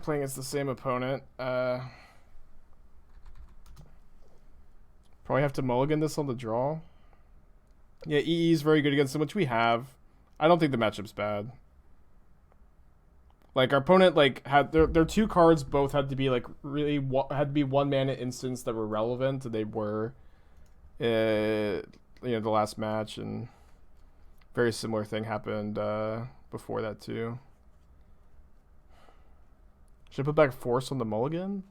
playing against the same opponent. Probably have to mulligan this on the draw. Yeah, EE is very good against him, which we have. I don't think the matchup's bad. Like, our opponent, like, had their two cards both had to be, like, really, had to be 1 mana instants that were relevant, and they were, you know, the last match, and very similar thing happened before that, too. Should I put back Force on the mulligan?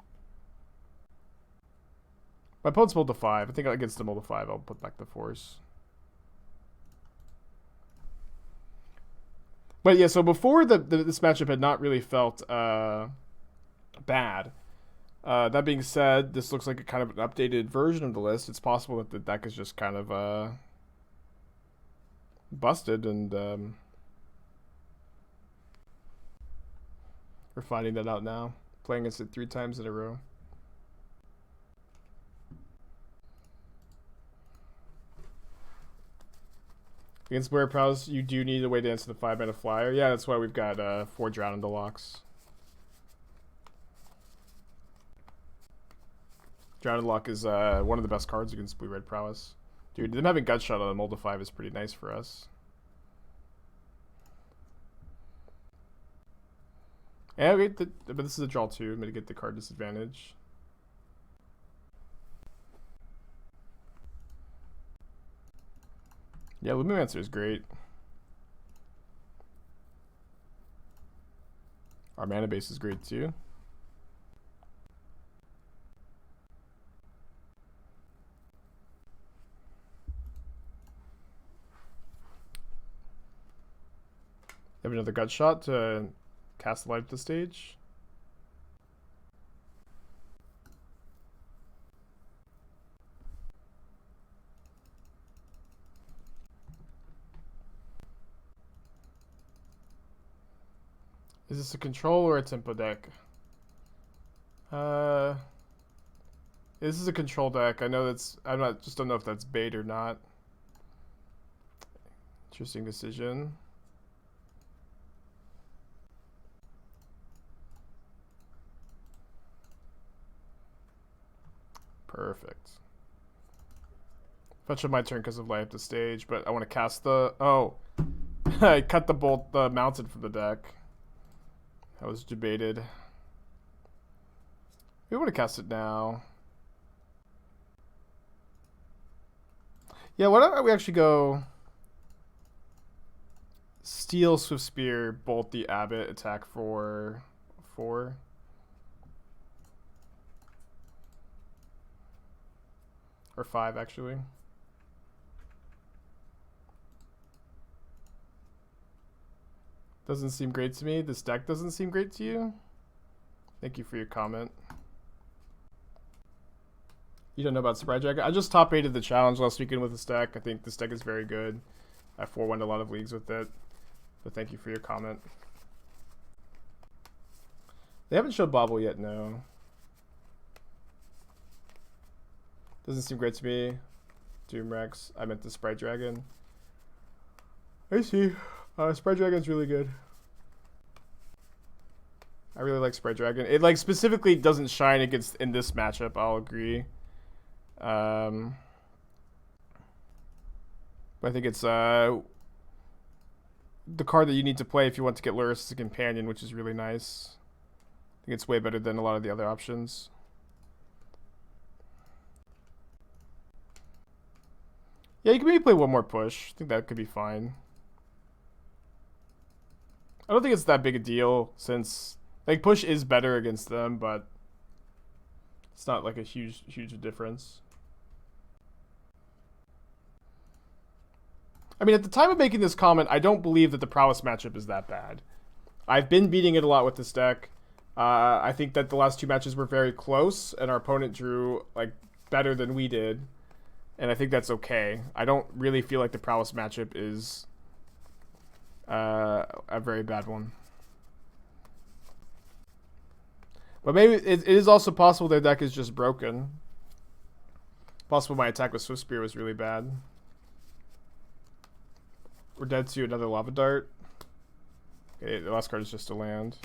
My opponent's mulled to 5. I think against the mull to 5, I'll put back the Force. But yeah, so before this matchup had not really felt bad. That being said, this looks like a kind of an updated version of the list. It's possible that the deck is just kind of busted, and we're finding that out now. Playing against it 3 times in a row. Against Blur Prowse, you do need a way to answer the 5-mana flyer. Yeah, that's why we've got 4 Drowned Lochs. Drowned Loch is one of the best cards against Blue-Red Prowess. Dude, them having Gutshot on a mull to 5 is pretty nice for us. Yeah, okay, but this is a draw 2. Mitigate the card disadvantage. Yeah, Lumimancer is great. Our mana base is great too. Have another gut shot to cast light at the stage. Is this a control or a tempo deck? This is a control deck. I know that's, just don't know if that's bait or not. Interesting decision. Perfect. Fetch up my turn because of light up the stage, but I want to cast the, oh. I cut the mountain from the deck. That was debated. We want to cast it now. Yeah, why don't we actually go Steel, Swift Spear, Bolt the Abbot, attack for 4. Or 5, actually. Doesn't seem great to me. This deck doesn't seem great to you. Thank you for your comment. You don't know about Sprite Dragon? I just top 8'd the challenge last weekend with this deck. I think this deck is very good. I 4-1'd a lot of leagues with it. But thank you for your comment. They haven't showed Bauble yet, no. Doesn't seem great to me. Doomrex. I meant the Sprite Dragon. I see. Sprite Dragon's really good. I really like Sprite Dragon. It like specifically doesn't shine against in this matchup. I'll agree. But I think it's the card that you need to play if you want to get Lurrus as a companion, which is really nice. I think it's way better than a lot of the other options. Yeah, you can maybe play one more push. I think that could be fine. I don't think it's that big a deal since like push is better against them, but it's not like a huge difference. I mean, at the time of making this comment, I don't believe that the prowess matchup is that bad. I've been beating it a lot with this deck. I think that the last 2 matches were very close, and our opponent drew like better than we did, and I think that's okay. I don't really feel like the prowess matchup is a very bad one. But maybe it is also possible their deck is just broken. Possible my attack with Swift Spear was really bad. We're dead to another Lava Dart. Okay, the last card is just a land.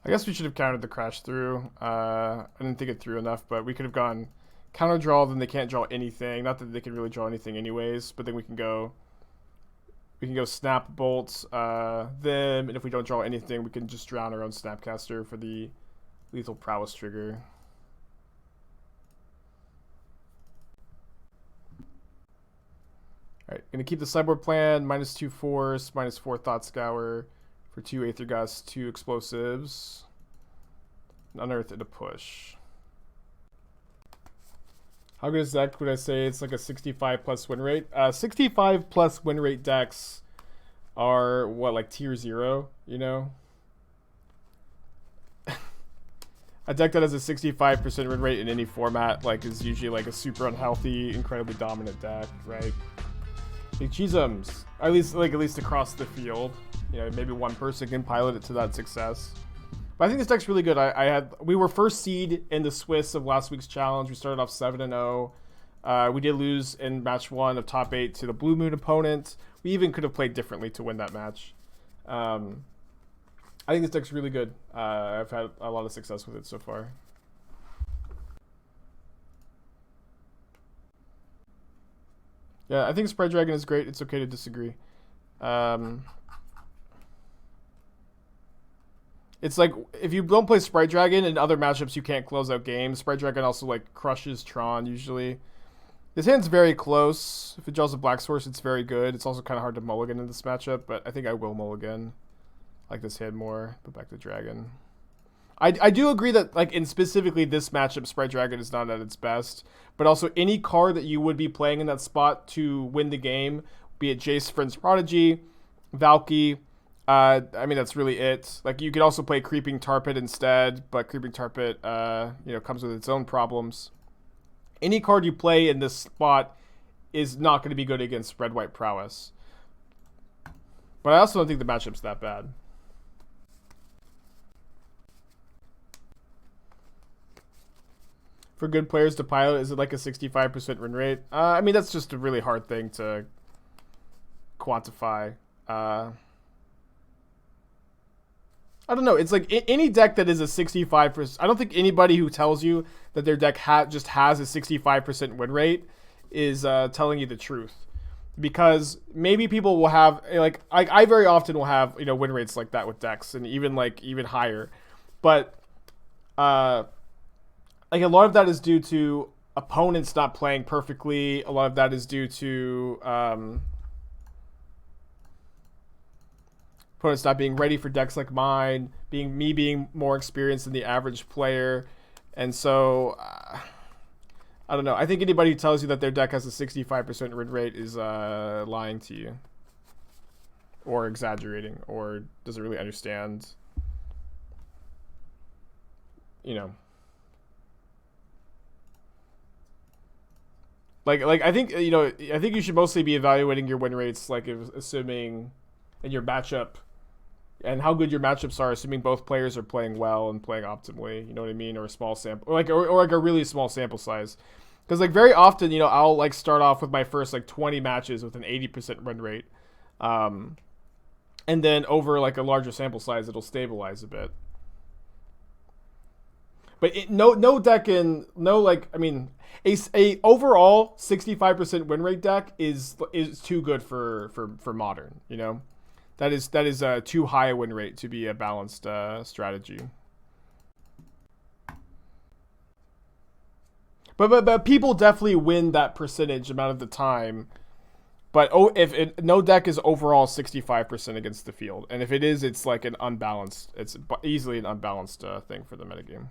I guess we should have countered the crash through. I didn't think it through enough, but we could have gone counter draw, then they can't draw anything. Not that they can really draw anything anyways, but then we can go snap bolt them, and if we don't draw anything, we can just drown our own Snapcaster for the lethal prowess trigger. Alright, gonna keep the sideboard plan, -2 force, -4 Thought Scour for 2 Aether Gust, 2 explosives, an Unearth and a push. How good is deck would I say? It's like a 65 plus win rate. 65 plus win rate decks are what, like tier 0, you know? A deck that has a 65% win rate in any format like is usually like a super unhealthy, incredibly dominant deck, right? Like cheeseums, at least across the field. You know, maybe one person can pilot it to that success. But I think this deck's really good. We were first seed in the Swiss of last week's challenge. We started off 7-0. We did lose in match 1 of top 8 to the Blue Moon opponent. We even could have played differently to win that match. I think this deck's really good. I've had a lot of success with it so far. Yeah, I think Sprite Dragon is great. It's okay to disagree. It's like, if you don't play Sprite Dragon in other matchups, you can't close out games. Sprite Dragon also, like, crushes Tron, usually. This hand's very close. If it draws a black source, it's very good. It's also kind of hard to mulligan in this matchup, but I think I will mulligan. I like this hand more. Put back the Dragon. I do agree that, like, in specifically this matchup, Sprite Dragon is not at its best. But also, any card that you would be playing in that spot to win the game, be it Jace, Friend's Prodigy, Valky, I mean, that's really it. Like, you could also play Creeping Tar Pit instead, but Creeping Tar Pit, you know, comes with its own problems. Any card you play in this spot is not going to be good against red-white prowess. But I also don't think the matchup's that bad. For good players to pilot, is it like a 65% win rate? I mean, that's just a really hard thing to quantify. I don't know. It's like any deck that is a 65%. I don't think anybody who tells you that their deck just has a 65% win rate is telling you the truth. Because maybe people will have, like, I very often will have, you know, win rates like that with decks, and even higher. But like, a lot of that is due to opponents not playing perfectly. A lot of that is due to opponents not being ready for decks like mine, being more experienced than the average player. And so, I don't know. I think anybody who tells you that their deck has a 65% win rate is lying to you. Or exaggerating, or doesn't really understand, you know. Like I think, you know, I think you should mostly be evaluating your win rates, like, assuming in your matchup and how good your matchups are, assuming both players are playing well and playing optimally, you know what I mean, or a small sample, or like a really small sample size. Because, like, very often, you know, I'll, like, start off with my first, like, 20 matches with an 80% win rate, and then over, like, a larger sample size, it'll stabilize a bit. But no deck in like, I mean, a overall 65% win rate deck is too good for modern, you know. That is too high a win rate to be a balanced strategy. But people definitely win that percentage amount of the time. But no deck is overall 65% against the field, and if it is, it's like an unbalanced. It's easily an unbalanced thing for the metagame.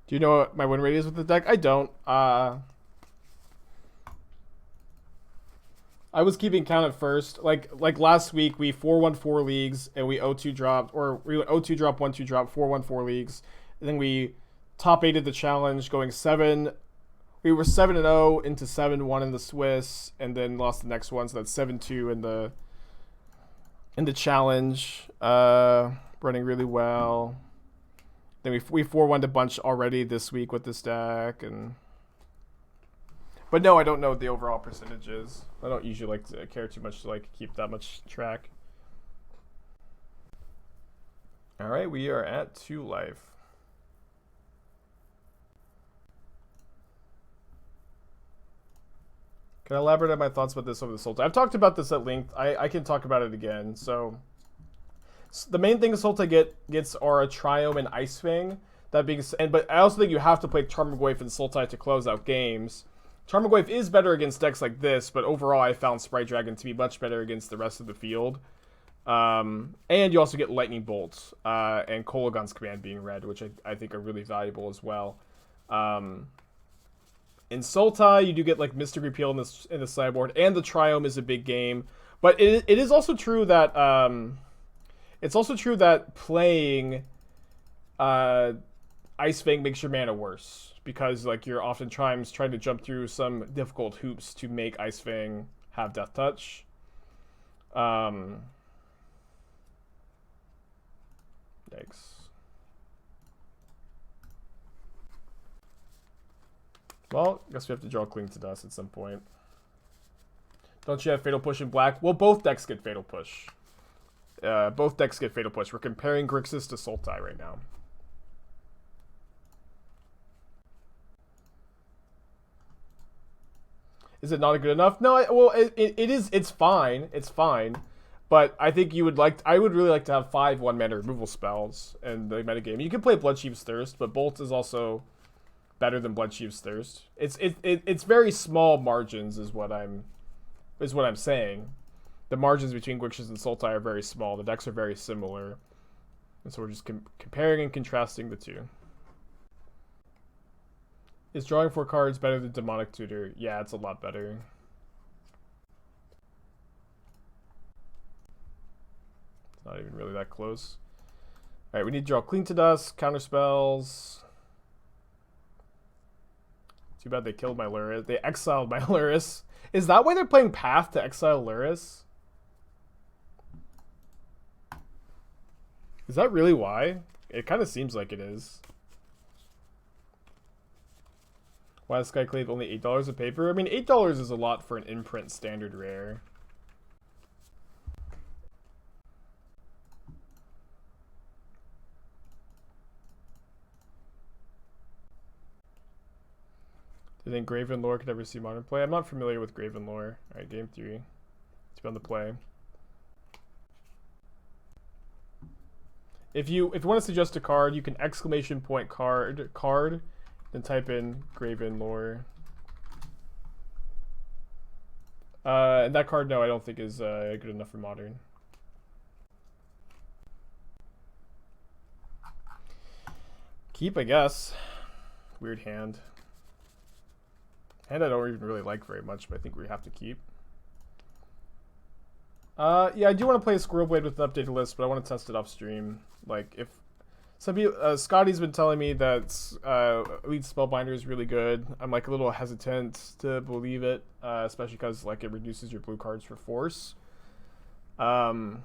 Do you know what my win rate is with the deck? I don't. I was keeping count at first. Like last week, we 4-1-4 leagues, and we 0-2 dropped, or we 0-2 drop, 1-2 drop, 4-1-4 leagues. And then we top 8'd the challenge, going 7. We were 7-0 into 7-1 in the Swiss, and then lost the next one, so that's 7-2 in the challenge. Running really well. Then we 4-1'd a bunch already this week with this deck, and But no, I don't know what the overall percentage is. I don't usually like to care too much to like keep that much track. All right, we are at 2 life. Can I elaborate on my thoughts about this over the Sultai? I've talked about this at length. I can talk about it again. So the main thing Sultai gets are a Triome and Ice Fang. That being said, but I also think you have to play Tarmogoyf and Sultai to close out games. Tarmogoyf is better against decks like this, but overall I found Sprite Dragon to be much better against the rest of the field. And you also get Lightning Bolt and Kolaghan's Command being red, which I think are really valuable as well. In Sultai, you do get like Mystic Repeal in the sideboard, and the Triome is a big game. But it is also true that playing Ice Fang makes your mana worse, because like you're oftentimes trying to jump through some difficult hoops to make Ice Fang have Death Touch. Yikes. Well, I guess we have to draw Cling to Dust at some point. Don't you have Fatal Push in black? Well, both decks get Fatal Push. Both decks get Fatal Push. We're comparing Grixis to Sultai right now. Is it not good enough? No, it is. It's fine. It's fine. But I think I would really like to have 5 1-mana removal spells in the metagame. You can play Bloodchief's Thirst, but Bolt is also better than Bloodchief's Thirst. It's very small margins is what I'm saying. The margins between Grixis and Sultai are very small. The decks are very similar. And so we're just comparing and contrasting the two. Is drawing 4 cards better than Demonic Tutor? Yeah, it's a lot better. It's not even really that close. Alright, we need to draw Cling to Dust, counter spells. Too bad they killed my Lurrus. They exiled my Lurrus. Is that why they're playing Path to exile Lurrus? Is that really why? It kind of seems like it is. Why does Skyclave only $8 a paper? I mean, $8 is a lot for an imprint standard rare. Do you think Graven Lore could ever see modern play? I'm not familiar with Graven Lore. Alright, game 3. Let's be on the play. If you want to suggest a card, you can exclamation point card, then type in Graven Lore. And that card, no, I don't think is good enough for modern. Keep, I guess. Weird hand. And I don't even really like very much, but I think we have to keep. Yeah, I do want to play a Squirrel Blade with an updated list, but I want to test it off stream. Like, if some people, Scotty's been telling me that Elite Spellbinder is really good. I'm like a little hesitant to believe it, especially because like it reduces your blue cards for force. But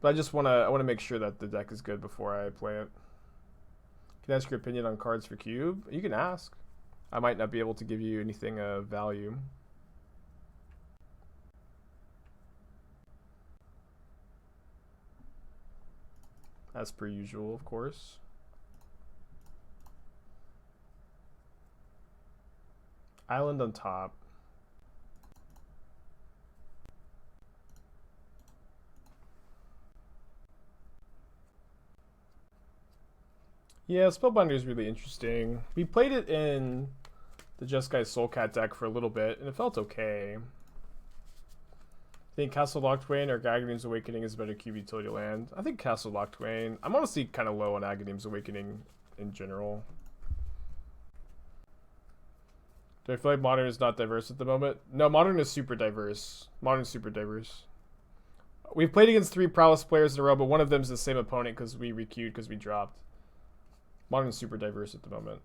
I just I want to make sure that the deck is good before I play it. Can I ask your opinion on cards for Cube? You can ask. I might not be able to give you anything of value. As per usual, of course. Island on top. Yeah, Spellbinder is really interesting. We played it in the Just Guys Soulcat deck for a little bit, and it felt okay. I think Castle Locthwain or Aghanim Awakening is a better cube utility land. I think Castle Locthwain. I'm honestly kind of low on Aghanim Awakening in general. Do I feel like Modern is not diverse at the moment? No, Modern is super diverse. Modern is super diverse. We've played against 3 Prowess players in a row, but one of them is the same opponent because we requeued because we dropped. Modern is super diverse at the moment.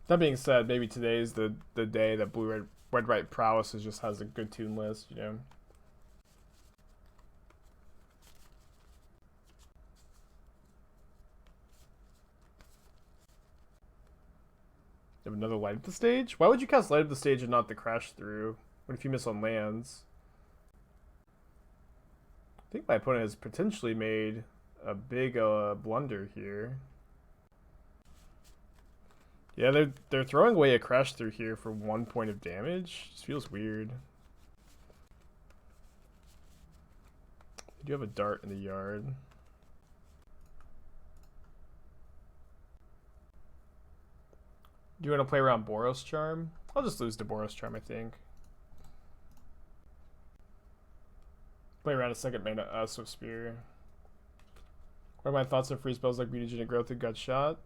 That being said, maybe today's the day that blue red white prowess just has a good tune list, you know. You have another light up the stage? Why would you cast light up the stage and not the crash through? What if you miss on lands? I think my opponent has potentially made a big blunder here. Yeah, they're throwing away a crash through here for 1 point of damage. Just feels weird. They do have a dart in the yard. Do you want to play around Boros Charm? I'll just lose to Boros Charm, I think. Play around a second mana Swift Spear. What are my thoughts on free spells like Mutagenic Growth and Gut Shot?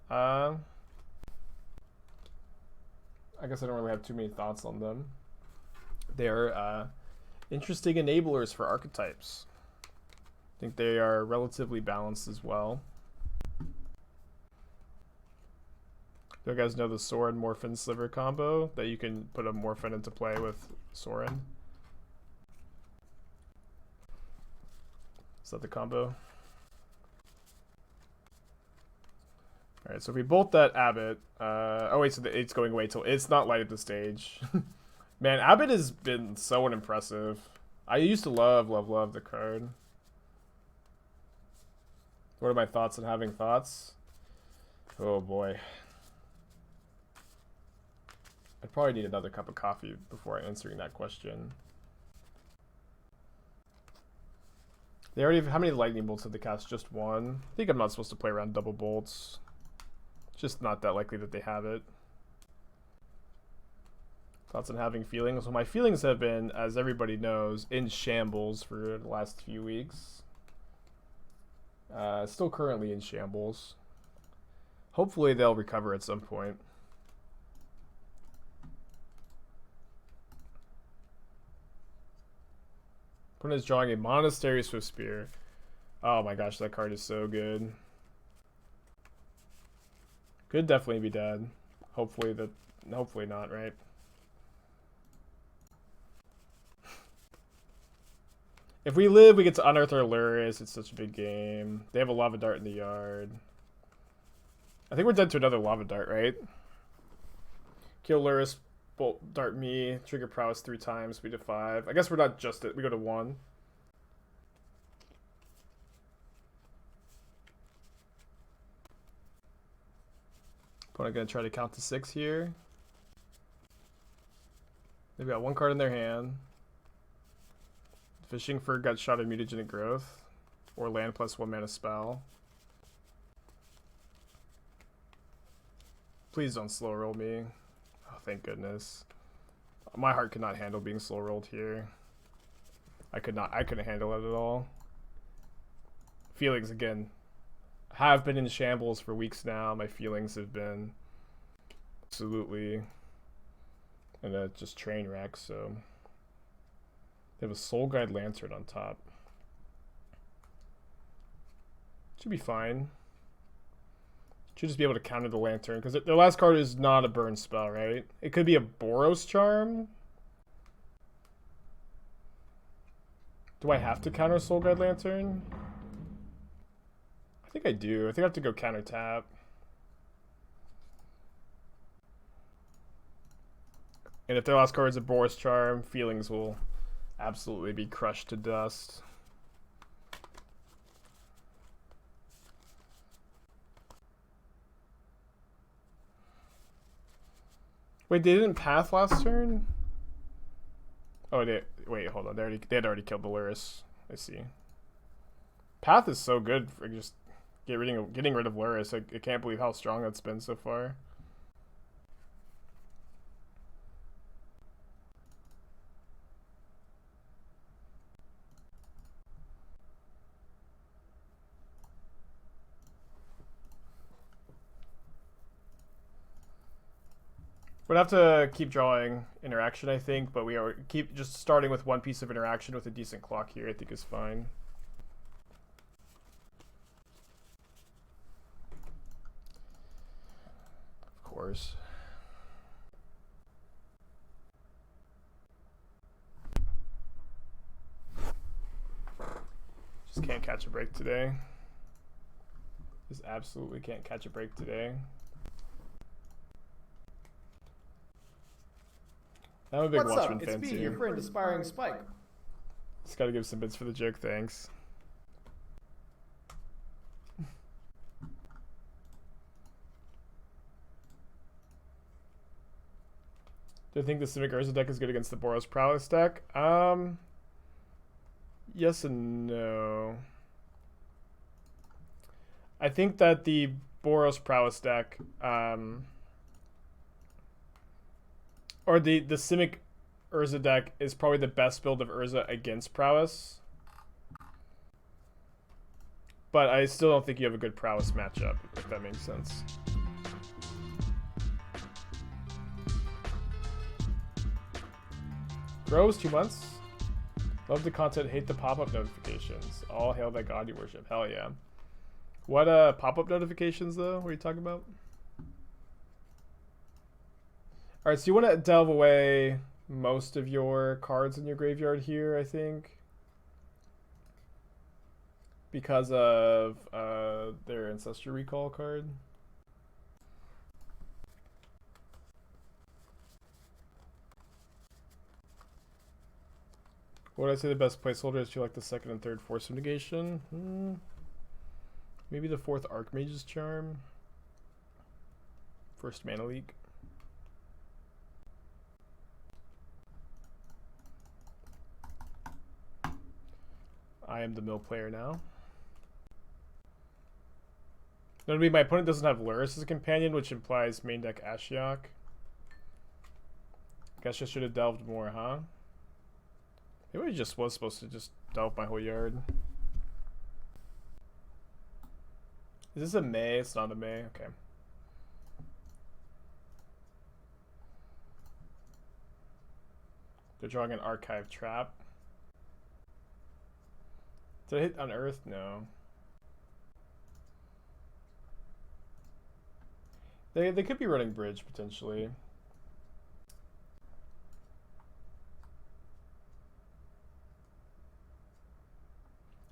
I guess I don't really have too many thoughts on them. They're interesting enablers for archetypes. I think they are relatively balanced as well. Do you guys know the Sorin Morphin Sliver combo? That you can put a Morphin into play with Sorin? Is that the combo? Alright, so if we bolt that Abbot, oh wait, so it's going away till it's not light at the stage. Man, Abbot has been so unimpressive. I used to love the card. What are my thoughts on having thoughts? Oh boy. I'd probably need another cup of coffee before answering that question. They already have, how many lightning bolts have they cast? Just one? I think I'm not supposed to play around double bolts. Just not that likely that they have it. Thoughts on having feelings? Well, my feelings have been, as everybody knows, in shambles for the last few weeks. Still currently in shambles. Hopefully they'll recover at some point. Opponent is drawing a Monastery Swift Spear. Oh my gosh, that card is so good. Could definitely be dead. Hopefully not, right? If we live, we get to unearth our Lurrus. It's such a big game. They have a Lava Dart in the yard. I think we're dead to another Lava Dart, right? Kill Lurrus, bolt dart me, trigger prowess 3 times, we do 5. I guess we're not just it. We go to 1. Opponent gonna try to count to 6 here. They've got 1 card in their hand. Fishing for Gut Shot and Mutagenic Growth, or land plus 1 mana spell. Please don't slow roll me. Oh, thank goodness. My heart could not handle being slow rolled here. I couldn't handle it at all. Feelings again have been in shambles for weeks now. My feelings have been absolutely in a just train wreck, so they have a Soul Guide Lantern on top. Should be fine. Should just be able to counter the Lantern, because their last card is not a burn spell, right? It could be a Boros Charm. Do I have to counter Soul Guide Lantern? I think I do. I think I have to go counter tap. And if their last card is a Boros Charm, feelings will absolutely be crushed to dust. Wait, they didn't path last turn? Oh, wait, hold on. They had already killed the Lurrus. I see. Path is so good for just getting rid of Lurrus. I can't believe how strong that's been so far. We'd have to keep drawing interaction, I think, but we are keep just starting with 1 piece of interaction with a decent clock here, I think is fine. Of course. Just can't catch a break today. Just absolutely can't catch a break today. I'm a big What's Watchmen up? fan It's too. me, your friend Aspiring Spike. Just gotta give some bits for the joke, thanks. Do you think the Simic Urza deck is good against the Boros Prowess deck? Yes and no. I think that the Boros Prowess deck, or the Simic Urza deck is probably the best build of Urza against Prowess. But I still don't think you have a good Prowess matchup, if that makes sense. Grows 2 months. Love the content, hate the pop-up notifications. All hail that god you worship. Hell yeah. What pop-up notifications though? What are you talking about? Alright, so you want to delve away most of your cards in your graveyard here, I think. Because of their Ancestor Recall card. What would I say the best placeholder is to like the second and third Force of Negation? Maybe the fourth Archmage's Charm. First Mana Leak. I am the mill player now. Notably, my opponent doesn't have Lurrus as a companion, which implies main deck Ashiok. Guess I should have delved more, huh? Maybe I just was supposed to just delve my whole yard. Is this a May? It's not a May. Okay. They're drawing an Archive Trap. Did I hit Unearth? No. They could be running Bridge, potentially.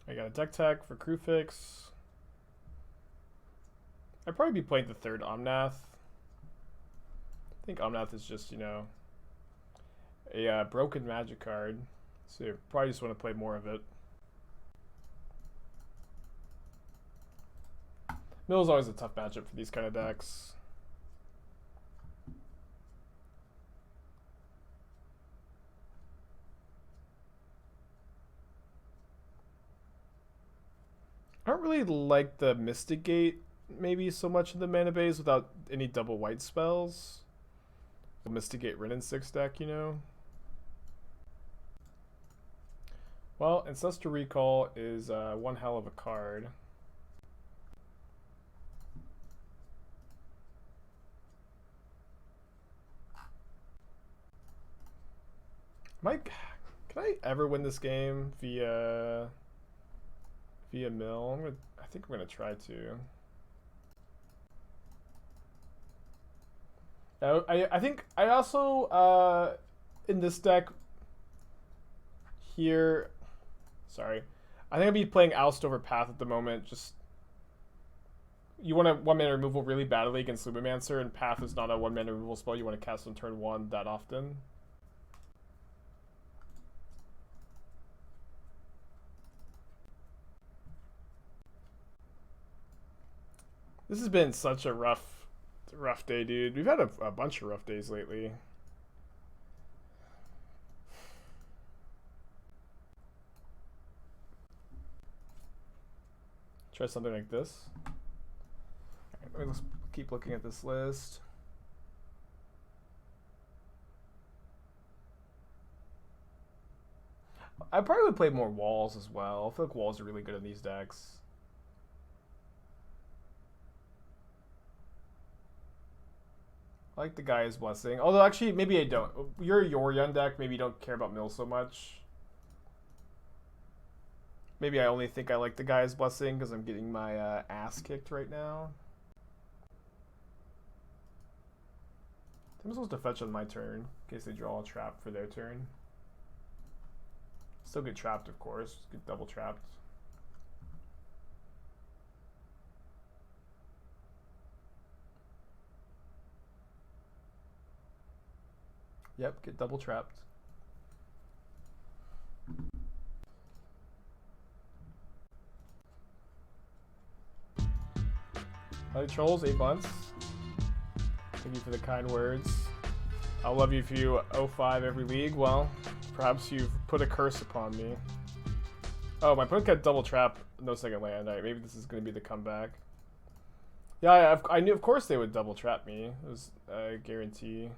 I got a deck tech for crew fix. I'd probably be playing the third Omnath. I think Omnath is just, you know, a broken magic card. So you probably just want to play more of it. Mill is always a tough matchup for these kind of decks. I don't really like the Mystic Gate maybe so much in the mana base without any double white spells. The Mystic Gate Rin and 6 deck, you know. Well, Ancestor Recall is one hell of a card. Mike, can I ever win this game via mill? I think I'm gonna try to. I think I also in this deck here. Sorry, I think I'll be playing Oust over Path at the moment. Just you want a 1-mana removal really badly against Lumimancer, and Path is not a 1-mana removal spell you want to cast on turn 1 that often. This has been such a rough day, dude. We've had a bunch of rough days lately. Try something like this. Alright, let's keep looking at this list. I probably would play more walls as well. I feel like walls are really good in these decks. I like the Gaia's Blessing. Although, actually, maybe I don't. You're a Yorion deck. Maybe you don't care about mill so much. Maybe I only think I like the Gaia's Blessing because I'm getting my ass kicked right now. I'm supposed to fetch on my turn in case they draw a trap for their turn. Still get trapped, of course. Get double trapped. Yep, get double trapped. Hi trolls, 8 months. Thank you for the kind words. I'll love you if you 05 every league. Well, perhaps you've put a curse upon me. Oh, my opponent got double trap, no second land. Alright, maybe this is going to be the comeback. Yeah, I knew, of course they would double trap me. It was a guarantee.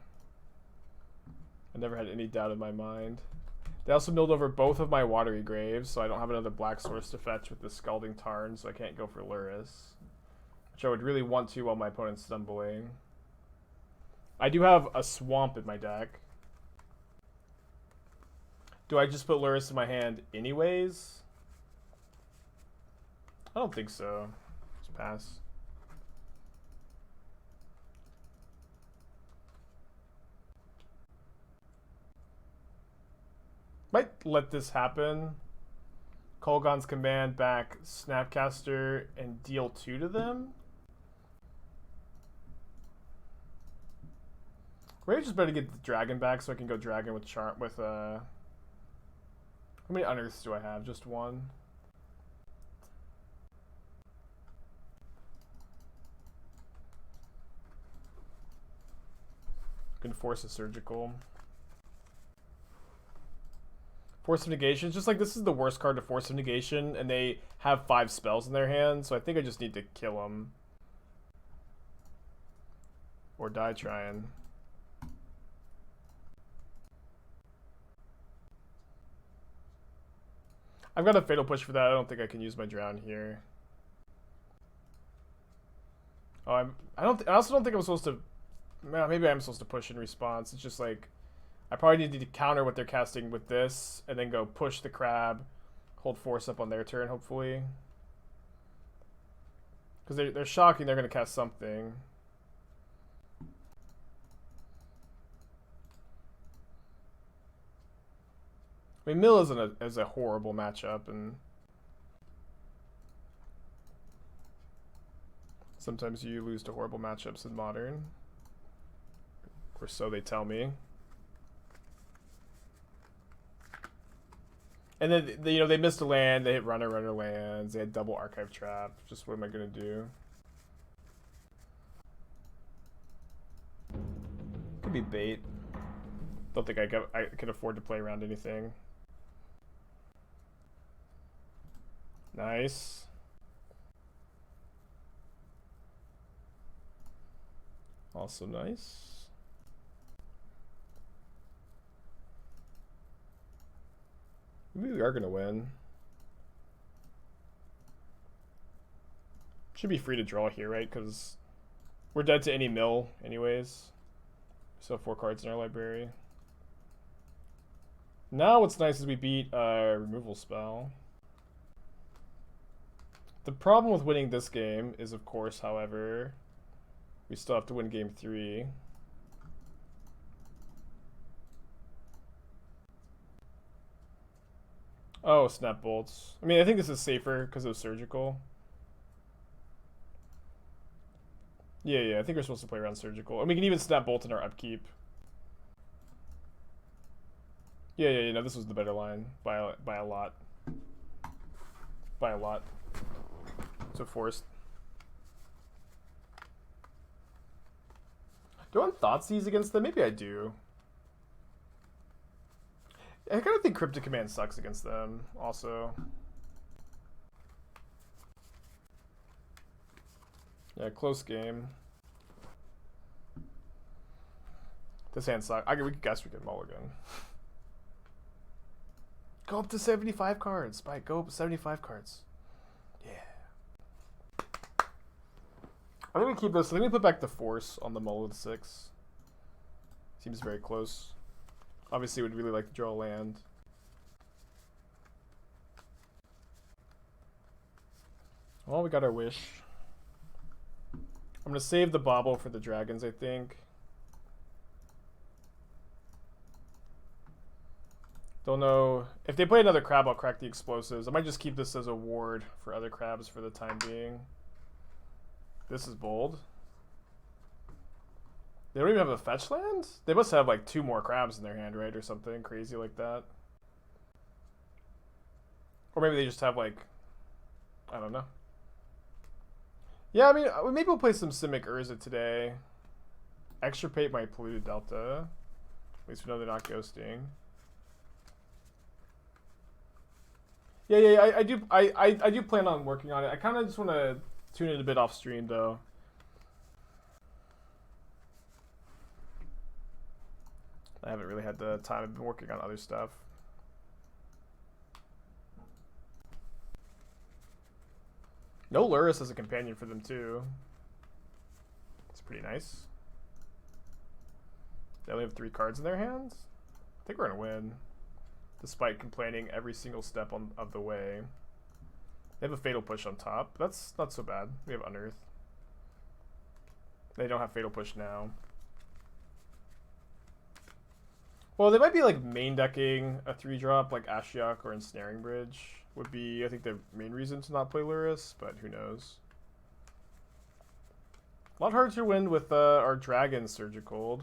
I never had any doubt in my mind. They also milled over both of my Watery Graves, so I don't have another black source to fetch with the Scalding Tarn, so I can't go for Lurrus. Which I would really want to while my opponent's stumbling. I do have a Swamp in my deck. Do I just put Lurrus in my hand anyways? I don't think so. Just pass. Might let this happen. Kolaghan's Command back Snapcaster and deal 2 to them. Maybe just better get the dragon back so I can go dragon with Charm with how many unearths do I have? Just one. Can force a surgical. Force of Negation. It's just like this is the worst card to Force of Negation, and they have 5 spells in their hand, so I think I just need to kill them. Or die trying. I've got a Fatal Push for that. I don't think I can use my Drown here. Oh, I also don't think I'm supposed to. Maybe I'm supposed to push in response. It's just like I probably need to counter what they're casting with this, and then go push the crab, hold force up on their turn, hopefully. Because they're shocking. They're gonna cast something. I mean, Mill is a horrible matchup, and sometimes you lose to horrible matchups in Modern, or so they tell me. And then they missed a land. They hit runner lands. They had double archive trap. Just what am I gonna do? Could be bait. Don't think I can afford to play around anything. Nice. Also nice. Maybe we are going to win. Should be free to draw here, right? Because we're dead to any mill anyways. So 4 cards in our library. Now what's nice is we beat a removal spell. The problem with winning this game is, of course, however, we still have to win game 3. Oh, snap bolts. I mean, I think this is safer because it was surgical. Yeah, I think we're supposed to play around surgical. And we can even snap bolt in our upkeep. Yeah, no, this was the better line by a lot. By a lot. So forced. Do I want Thoughtseize against them? Maybe I do. I kind of think Cryptic Command sucks against them, also. Yeah, close game. This hand sucks. We guess we can mulligan. Go up to 75 cards. Spike, go up to 75 cards. Yeah. I think we keep this. Let me put back the force on the mull with 6. Seems very close. Obviously, would really like to draw a land. Well, we got our wish. I'm going to save the Bauble for the dragons, I think. Don't know. If they play another crab, I'll crack the explosives. I might just keep this as a ward for other crabs for the time being. This is bold. They don't even have a fetch land? They must have like 2 more crabs in their hand, right? Or something crazy like that. Or maybe they just have like, I don't know. Yeah, I mean, maybe we'll play some Simic Urza today. Extirpate my Polluted Delta. At least we know they're not ghosting. Yeah, I do plan on working on it. I kind of just want to tune it a bit off stream, though. I haven't really had the time. I've been working on other stuff. No Lurrus as a companion for them, too. It's pretty nice. They only have 3 cards in their hands? I think we're going to win. Despite complaining every single step of the way. They have a Fatal Push on top. That's not so bad. We have Unearth. They don't have Fatal Push now. Well, they might be like main decking a 3-drop like Ashiok or Ensnaring Bridge. Would be, I think, the main reason to not play Lurrus, but who knows. A lot harder to win with our Dragon Surgical.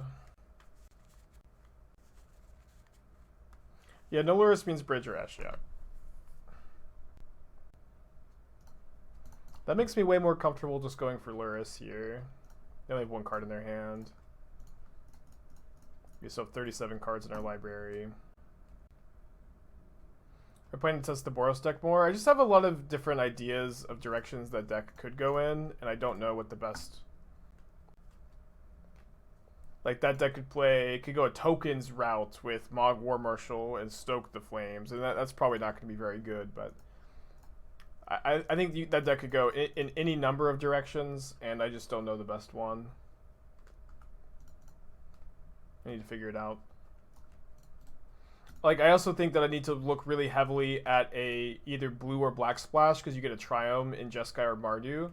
Yeah, no Lurrus means Bridge or Ashiok. That makes me way more comfortable just going for Lurrus here. They only have 1 card in their hand. We still have 37 cards in our library. We're planning to test the Boros deck more. I just have a lot of different ideas of directions that deck could go in, and I don't know what the best... Like, that deck could go a tokens route with Mog War Marshal and Stoke the Flames, and that's probably not going to be very good, but... I think that deck could go in any number of directions, and I just don't know the best one. I need to figure it out. Like, I also think that I need to look really heavily at a either blue or black splash, because you get a Triome in Jeskai or Mardu.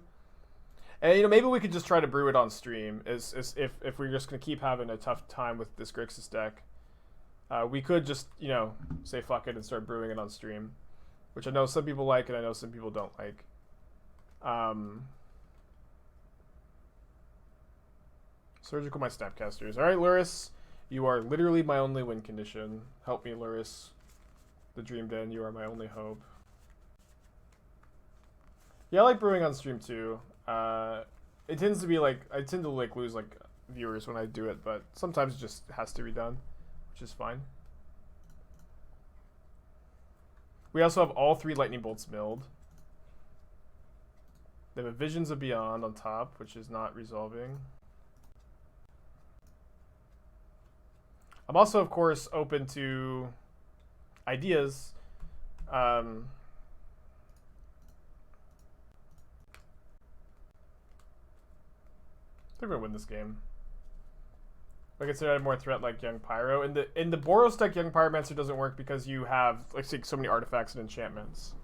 And, you know, maybe we could just try to brew it on stream, if we're just going to keep having a tough time with this Grixis deck. We could just, you know, say fuck it and start brewing it on stream. Which I know some people like, and I know some people don't like. Surgical my Snapcasters. Alright, Lurrus. You are literally my only win condition. Help me, Lurrus. The Dream Den, you are my only hope. Yeah, I like brewing on stream too. It tends to be like, I tend to like lose like viewers when I do it, but sometimes it just has to be done, which is fine. We also have all 3 Lightning Bolts milled. They have a Visions of Beyond on top, which is not resolving. I'm also, of course, open to ideas. I think we're gonna win this game. I consider it more threat like Young Pyro. In the Boros deck, Young Pyromancer doesn't work because you have like so many artifacts and enchantments.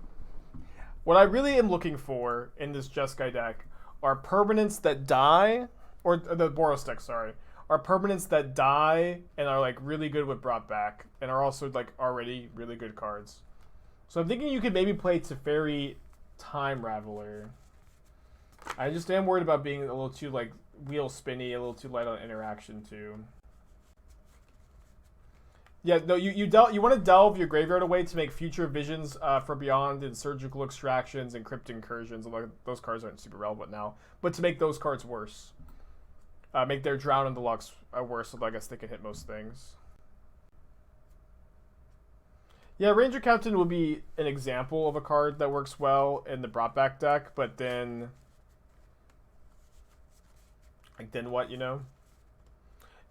What I really am looking for in this Jeskai deck are permanents that die, or the Boros deck, sorry, are permanents that die and are like really good with brought back and are also like already really good cards. So I'm thinking you could maybe play Teferi Time Raveler. I just am worried about being a little too like wheel spinny, a little too light on interaction too. Yeah, no, you want to delve your graveyard away to make future visions for Beyond and Surgical Extractions and Crypt Incursions. Although those cards aren't super relevant now, but to make those cards worse. Make their Drown and the Lochs worse, so I guess they can hit most things. Yeah, Ranger Captain would be an example of a card that works well in the brought back deck, but then... Like, then what, you know?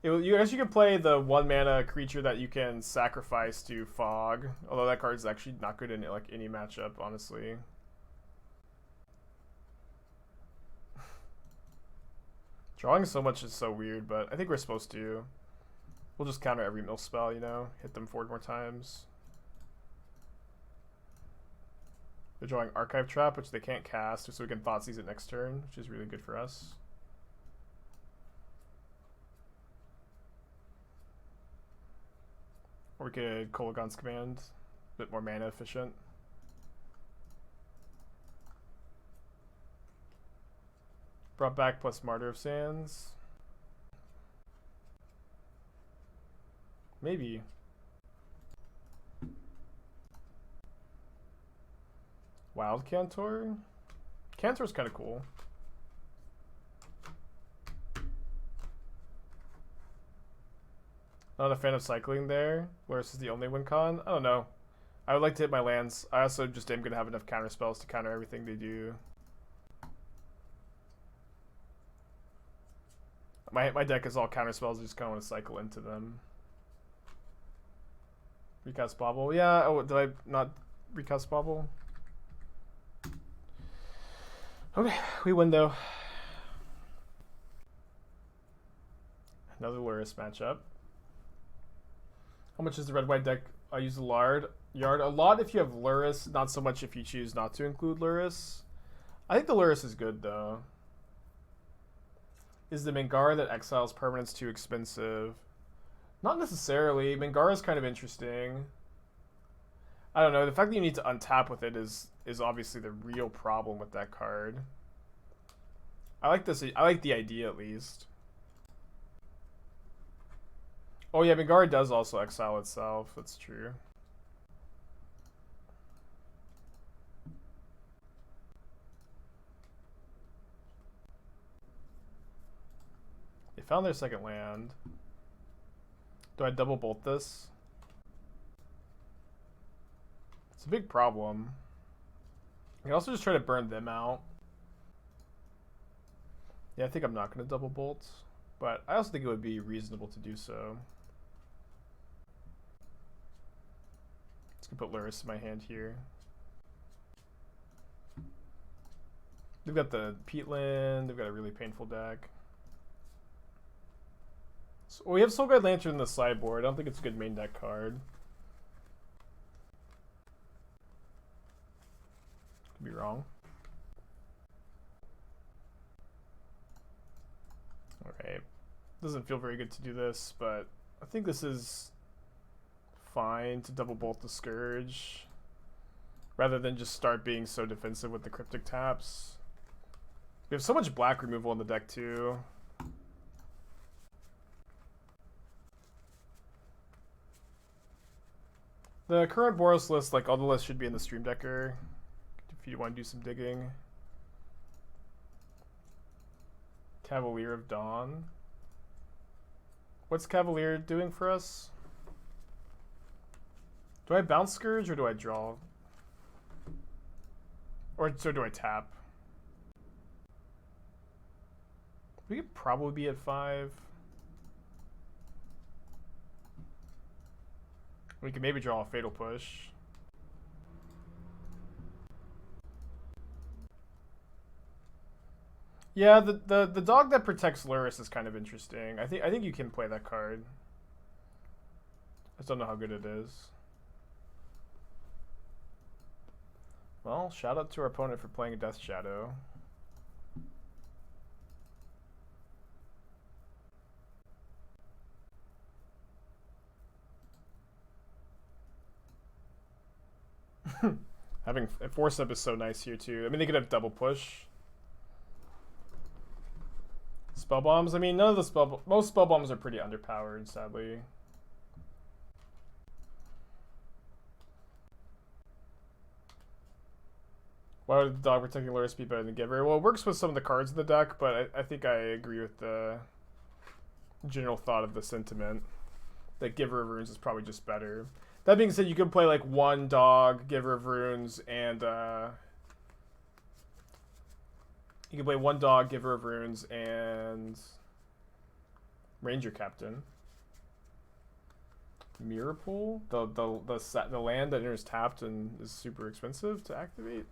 I guess you could play the 1-mana creature that you can sacrifice to Fog, although that card is actually not good in like any matchup, honestly. Drawing so much is so weird, but I think we're supposed to. We'll just counter every mill spell, you know? Hit them 4 more times. They're drawing Archive Trap, which they can't cast, so we can Thoughtseize it next turn, which is really good for us. Or we could Kolaghan's Command, a bit more mana efficient. Brought back plus Martyr of Sands. Maybe. Wild Cantor? Cantor's kind of cool. Not a fan of cycling there. Lurrus is the only win con. I don't know. I would like to hit my lands. I also just am going to have enough counter spells to counter everything they do. My deck is all counter spells. I just kind of want to cycle into them. Recast Bauble. Yeah. Oh, did I not recast Bauble? Okay, we win though. Another Lurrus matchup. How much is the red-white deck? I use the yard a lot if you have Lurrus, not so much if you choose not to include Lurrus. I think the Lurrus is good though. Is the Mangara that exiles permanents too expensive? Not necessarily. Mangara is kind of interesting. I don't know. The fact that you need to untap with it is obviously the real problem with that card. I like this. I like the idea at least. Oh yeah, Mangara does also exile itself. That's true. They found their second land. Do I double bolt this? It's a big problem. I can also just try to burn them out. Yeah, I think I'm not going to double bolt, but I also think it would be reasonable to do so. Let's put Lurrus in my hand here. They've got the Peatland. They've got a really painful deck. So we have Soul Guide Lantern in the sideboard. I don't think it's a good main deck card. Could be wrong. Okay. Doesn't feel very good to do this, but I think this is fine to double bolt the Scourge rather than just start being so defensive with the cryptic taps. We have so much black removal in the deck too. The current Boros list, like all the lists, should be in the Stream Decker if you want to do some digging. Cavalier of Dawn. What's Cavalier doing for us? Do I bounce Scourge or do I draw? Or so do I tap? We could probably be at 5. We could maybe draw a Fatal Push. Yeah, the dog that protects Lurrus is kind of interesting. I think you can play that card. I just don't know how good it is. Well, shout out to our opponent for playing a Death Shadow. Having a Force Up is so nice here too. I mean, they could have double push. Spell bombs. I mean, none of the most spell bombs are pretty underpowered, sadly. Why would the dog protecting Lurrus be better than Giver? Well, it works with some of the cards in the deck, but I think I agree with the general thought of the sentiment that Giver of Runes is probably just better. That being said, you can play like one dog, Giver of Runes, and you can play one dog, Giver of Runes, and Ranger Captain. Mirror Pool, the land that enters tapped and is super expensive to activate.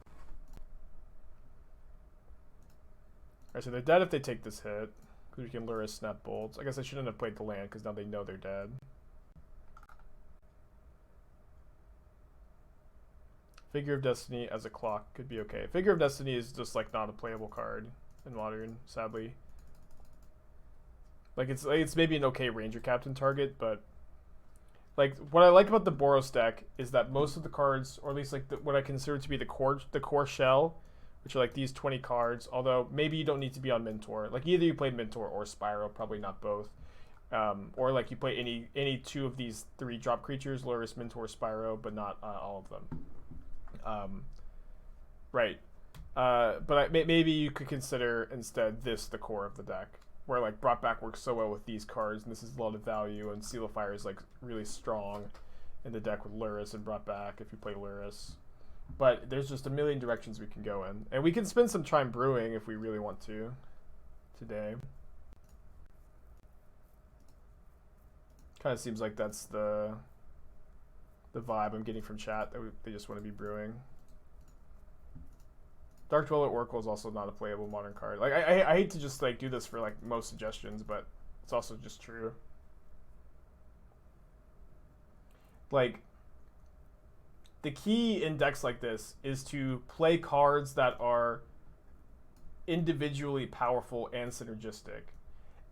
Alright, so they're dead if they take this hit, because we can Lurrus Snap Bolts. I guess I shouldn't have played the land because now they know they're dead. Figure of Destiny as a clock could be okay. Figure of Destiny is just like not a playable card in Modern, sadly. Like it's maybe an okay Ranger Captain target, but like what I like about the Boros deck is that most of the cards, or at least like what I consider to be the core shell, which are like these 20 cards, although maybe you don't need to be on Mentor. Like either you played Mentor or Spiral, probably not both. Or like you play any two of these 3-drop creatures, Lurrus, Mentor, Spyro, but not all of them. Right. But maybe you could consider instead this the core of the deck, where like Brought Back works so well with these cards, and this is a lot of value, and Seal of Fire is like really strong in the deck with Lurrus and Brought Back if you play Lurrus. But there's just a million directions we can go in, and we can spend some time brewing if we really want to today. Kind of seems like that's the vibe I'm getting from chat, that they just want to be brewing. Dark Dweller Oracle is also not a playable modern card. Like I hate to just like do this for like most suggestions, but it's also just true. Like the key in decks like this is to play cards that are individually powerful and synergistic.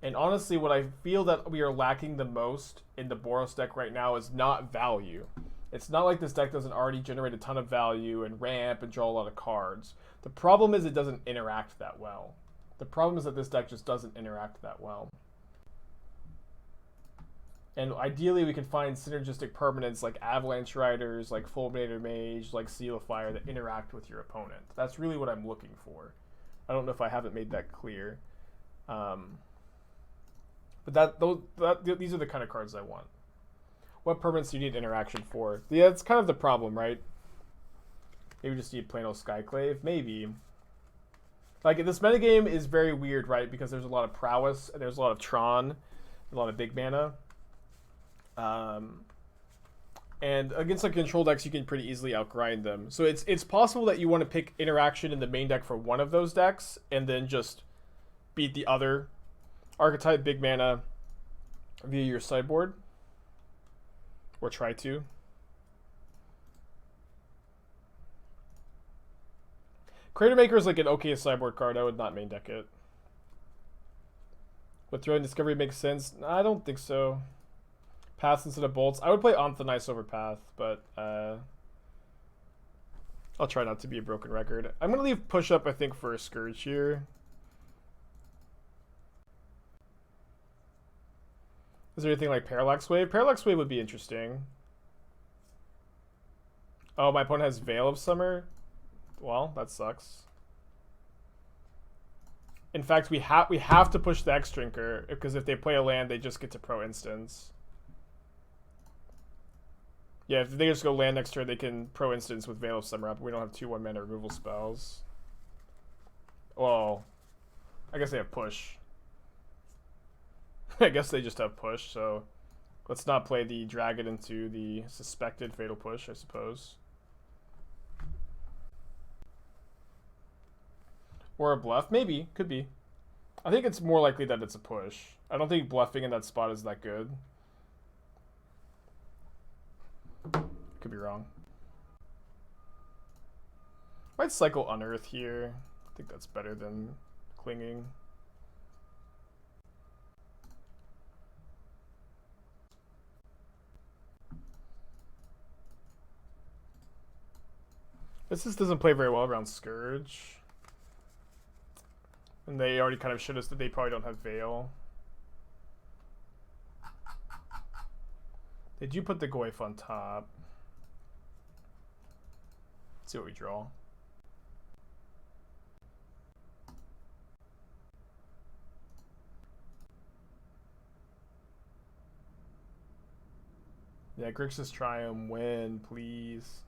And honestly, what I feel that we are lacking the most in the Boros deck right now is not value. It's not like this deck doesn't already generate a ton of value and ramp and draw a lot of cards. The problem is it doesn't interact that well. The problem is that this deck just doesn't interact that well. And ideally we can find synergistic permanents like Avalanche Riders, like Fulminator Mage, like Seal of Fire that interact with your opponent. That's really what I'm looking for. I don't know if I haven't made that clear. But these are the kind of cards I want. What permanents do you need interaction for? Yeah, it's kind of the problem, right? Maybe we just need plain old Skyclave. Maybe. Like, this metagame is very weird, right? Because there's a lot of prowess, and there's a lot of Tron, a lot of big mana. And against like control decks, you can pretty easily outgrind them. So it's possible that you want to pick interaction in the main deck for one of those decks, and then just beat the other archetype big mana via your sideboard. Or try to. Crater Maker is like an okay sideboard card. I would not main deck it. Would Throwing Discovery make sense? I don't think so. Paths instead of Bolts. I would play Anthonice over Path, but I'll try not to be a broken record. I'm going to leave Push Up, I think, for a Scourge here. Is there anything like Parallax Wave? Parallax Wave would be interesting. Oh, my opponent has Veil of Summer? Well, that sucks. In fact, we have to push the X-Drinker, because if they play a land, they just get to pro instance. Yeah, if they just go land next turn, they can pro instance with Veil of Summer up. We don't have 2/1 mana removal spells. Well, I guess they have Push. I guess they just have Push, so let's not play the dragon into the suspected Fatal Push, I suppose. Or a bluff? Maybe. Could be. I think it's more likely that it's a push. I don't think bluffing in that spot is that good. Could be wrong. Might cycle Unearth here. I think that's better than clinging. This just doesn't play very well around Scourge. And they already kind of showed us that they probably don't have Veil. They do put the Goyf on top. Let's see what we draw. Yeah, Grixis Triumph, win, please.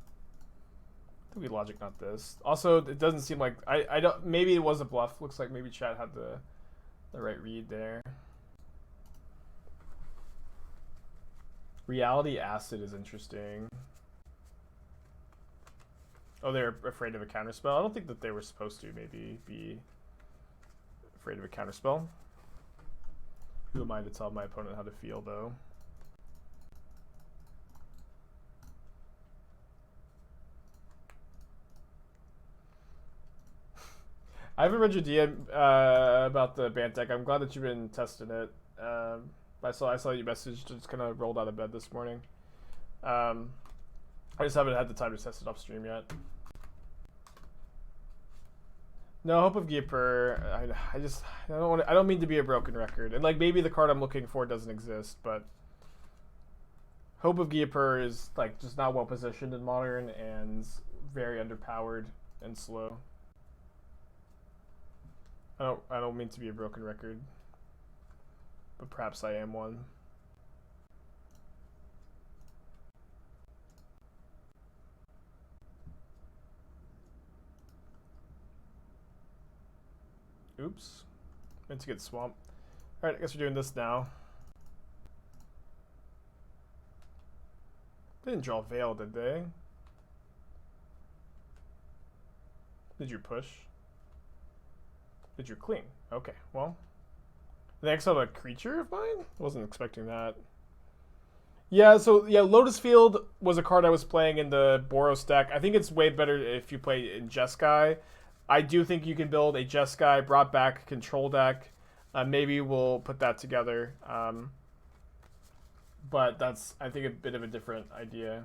We logic, not this. Also, it doesn't seem like I don't. Maybe it was a bluff. Looks like maybe chat had the right read there. Reality Acid is interesting. Oh, they're afraid of a counterspell. I don't think that they were supposed to maybe be afraid of a counterspell. Who am I to tell my opponent how to feel, though? I haven't read your DM about the Bant deck. I'm glad that you've been testing it. I saw you messaged, just kind of rolled out of bed this morning. I just haven't had the time to test it off stream yet. No, Hope of Geoper. I don't mean to be a broken record, and like maybe the card I'm looking for doesn't exist, but Hope of Geoper is like just not well positioned in Modern and very underpowered and slow. I don't mean to be a broken record, but perhaps I am one. Oops. Meant to get swamped. Alright, I guess we're doing this now. They didn't draw Veil, did they? Did you push? Did you cling? Okay, well. They exiled a creature of mine? Wasn't expecting that. Yeah, so yeah, Lotus Field was a card I was playing in the Boros deck. I think it's way better if you play in Jeskai. I do think you can build a Jeskai brought back control deck. Maybe we'll put that together. But that's, I think, a bit of a different idea.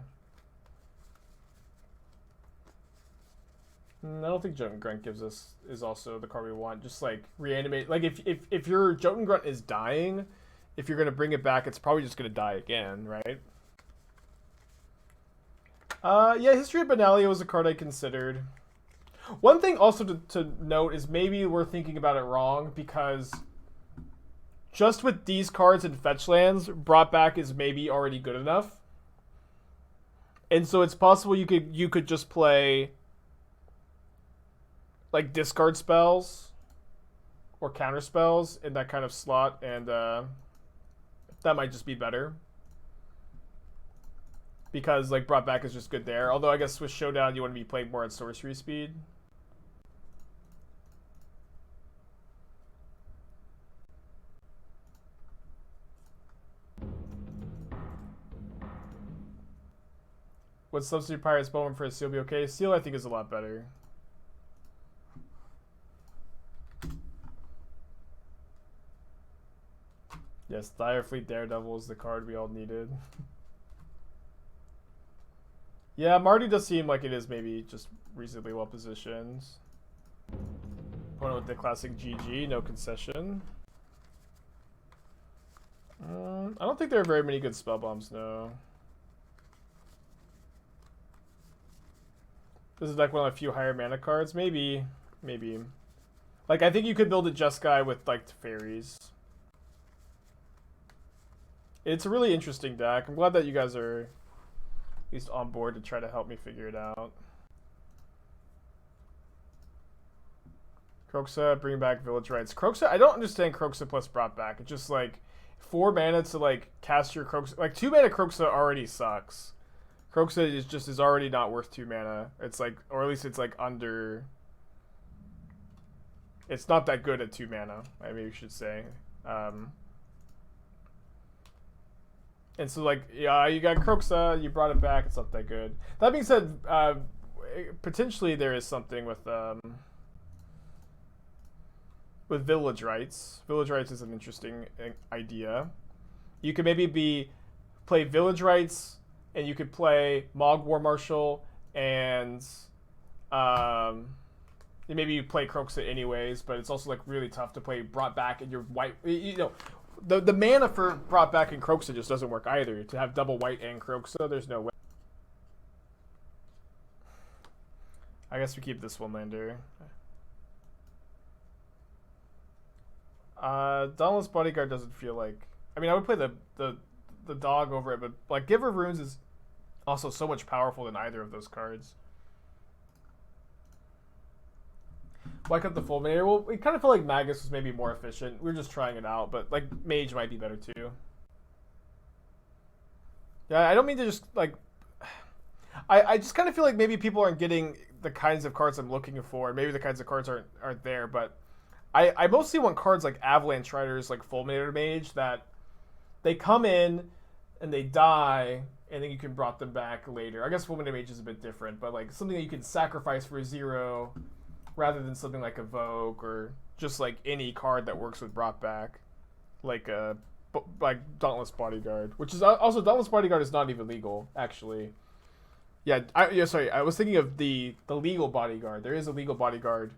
I don't think Jotun Grunt is also the card we want. Just like reanimate. Like if your Jotun Grunt is dying, if you're gonna bring it back, it's probably just gonna die again, right? Yeah, History of Benalia was a card I considered. One thing also to note is maybe we're thinking about it wrong, because just with these cards and fetch lands, brought back is maybe already good enough. And so it's possible you could just play like discard spells or counter spells in that kind of slot, and that might just be better. Because like brought back is just good there. Although I guess with Showdown you want to be playing more at sorcery speed. Would substitute Pirate's Bowman for a Seal be okay? Seal I think is a lot better. Yes, Direfleet Daredevil is the card we all needed. Yeah, Marty does seem like it is maybe just reasonably well positioned. Opponent with the classic GG, no concession. I don't think there are very many good spell bombs, no. This is like one of a few higher mana cards, maybe. Like I think you could build a Jeskai with like fairies. It's a really interesting deck. I'm glad that you guys are at least on board to try to help me figure it out. Kroxa, bring back Village Rites. Kroxa, I don't understand Kroxa plus brought back. It's just like 4 mana to like cast your Kroxa. Like 2 mana Kroxa already sucks. Kroxa is already not worth 2 mana. It's like, or at least it's like under. It's not that good at 2 mana. I maybe you should say. And so like, yeah, you got Kroxa, you brought it back. It's not that good. That being said, potentially there is something with Village Rites. Village Rites is an interesting idea. You could maybe play Village Rites. And you could play Mog War Marshal, and maybe you play Kroxa anyways, but it's also like really tough to play brought back and your white. You know, the mana for brought back and Kroxa just doesn't work either. To have double white and Kroxa, there's no way. I guess we keep this one lander. Dauntless Bodyguard doesn't feel like. I mean, I would play the dog over it, but like Giver of Runes is also so much powerful than either of those cards. Why cut the Fulminator? Well, we kind of feel like Magus was maybe more efficient. We were just trying it out, but like Mage might be better too. Yeah, I don't mean to just like. I just kind of feel like maybe people aren't getting the kinds of cards I'm looking for. Maybe the kinds of cards aren't there, but I mostly want cards like Avalanche Riders, like Fulminator Mage, that they come in and they die, and then you can brought them back later. I guess Fulminator Mage is a bit different, but like something that you can sacrifice for a 0 rather than something like Evoke or just like any card that works with brought back, like Dauntless Bodyguard, which is also Dauntless Bodyguard is not even legal actually. Yeah, sorry, I was thinking of the legal Bodyguard. There is a legal Bodyguard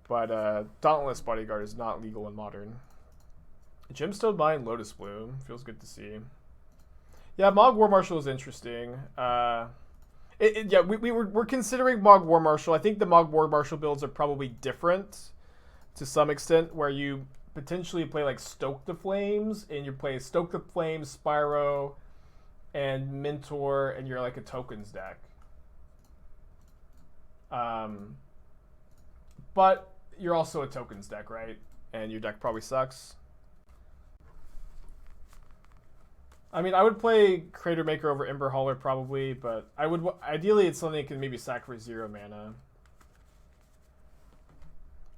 But Dauntless Bodyguard is not legal in Modern. Gemstone Mine, Lotus Bloom. Feels good to see. Yeah, Mog War Marshal is interesting. Yeah, we're considering Mog War Marshal. I think the Mog War Marshal builds are probably different to some extent, where you potentially play like Stoke the Flames, and you play Stoke the Flames, Spyro, and Mentor, and you're like a tokens deck. But you're also a tokens deck, right? And your deck probably sucks. I mean, I would play Crater Maker over Ember Hauler probably, but I would ideally it's something that can maybe sack for 0 mana.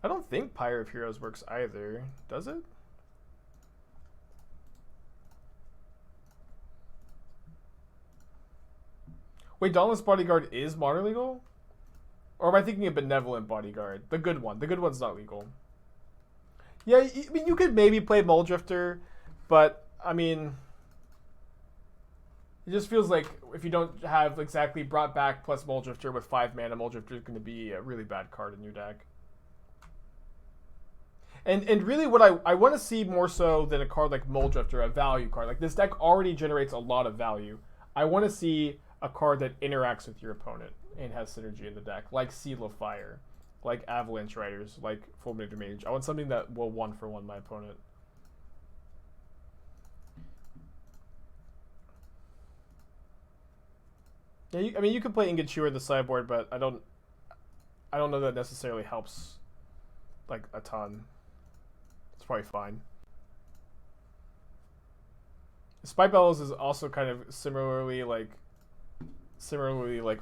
I don't think Pyre of Heroes works either, does it? Wait, Dauntless Bodyguard is modern legal? Or am I thinking of Benevolent Bodyguard? The good one. The good one's not legal. Yeah, I mean, you could maybe play Muldrifter, but, I mean, it just feels like if you don't have exactly Brought Back plus Muldrifter with 5 mana, Muldrifter is going to be a really bad card in your deck. And really what I want to see more so than a card like Muldrifter, a value card. Like, this deck already generates a lot of value. I want to see a card that interacts with your opponent and has synergy in the deck, like Seal of Fire, like Avalanche Riders, like Fulminator Mage. I want something that will 1-for-1 my opponent. Yeah, I mean, you could play Ingot Chewer in the sideboard, but I don't know that necessarily helps like a ton. It's probably fine. Spike Bellows is also kind of similarly like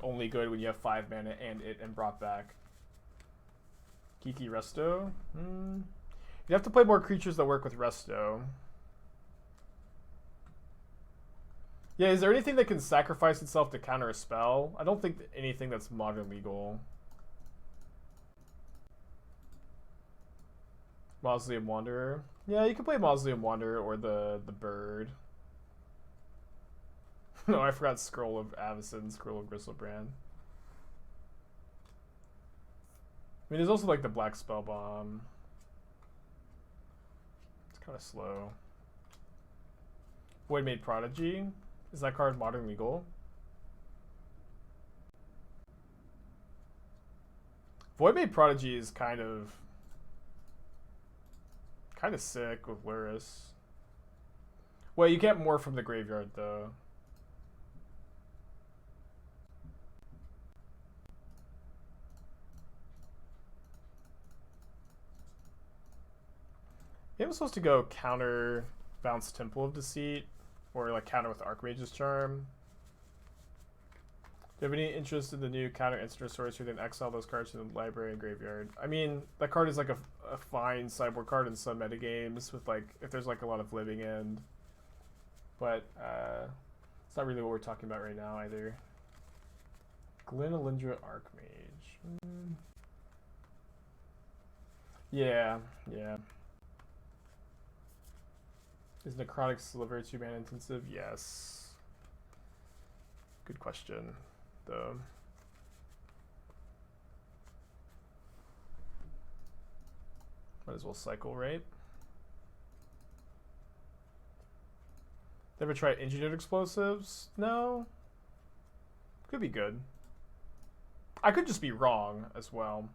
only good when you have 5 mana and Brought Back. Kiki Resto? You have to play more creatures that work with Resto. Yeah, is there anything that can sacrifice itself to counter a spell? I don't think anything that's modern legal. Mausoleum Wanderer. Yeah, you can play Mausoleum Wanderer or the bird. No, I forgot Scroll of Avacyn, Scroll of Gristlebrand. I mean, there's also like the Black Spell Bomb. It's kind of slow. Voidmade Prodigy. Is that card modern legal? Voidmade Prodigy is kind of sick with Lurrus. Well, you get more from the graveyard though. Maybe I'm supposed to go counter bounce Temple of Deceit, or like counter with Archmage's Charm. Do you have any interest in the new counter instant source? You then exile those cards to the library and graveyard. I mean, that card is like a fine sideboard card in some metagames with like if there's like a lot of living end, but it's not really what we're talking about right now either. Glen Elendra Archmage. Yeah. Is Necrotic Sliver 2 mana intensive? Yes. Good question, though. Might as well cycle, right? Ever try Engineered Explosives? No. Could be good. I could just be wrong as well.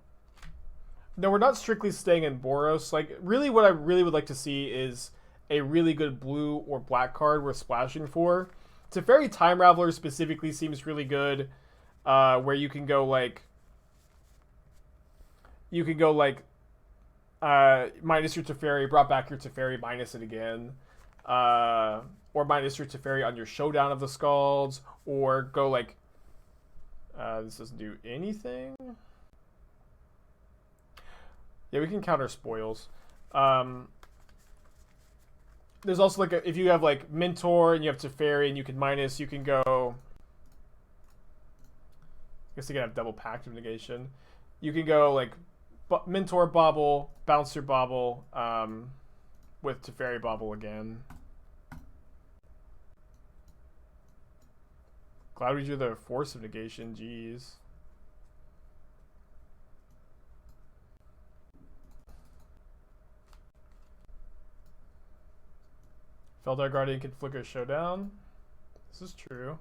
No, we're not strictly staying in Boros. Like, really what I really would like to see is a really good blue or black card worth splashing for. Teferi Time Raveler specifically seems really good, where you can go like minus your Teferi, brought back your Teferi, minus it again, or minus your Teferi on your Showdown of the Scalds, or go like this doesn't do anything. Yeah, we can counter spoils. There's also like if you have like Mentor and you have Teferi and you can minus, you can go. I guess you can have double Pact of Negation. You can go like Mentor Bauble, Bouncer Bauble, with Teferi Bauble again. Glad we drew the Force of Negation. Jeez. Feldar Guardian can flicker Showdown. This is true.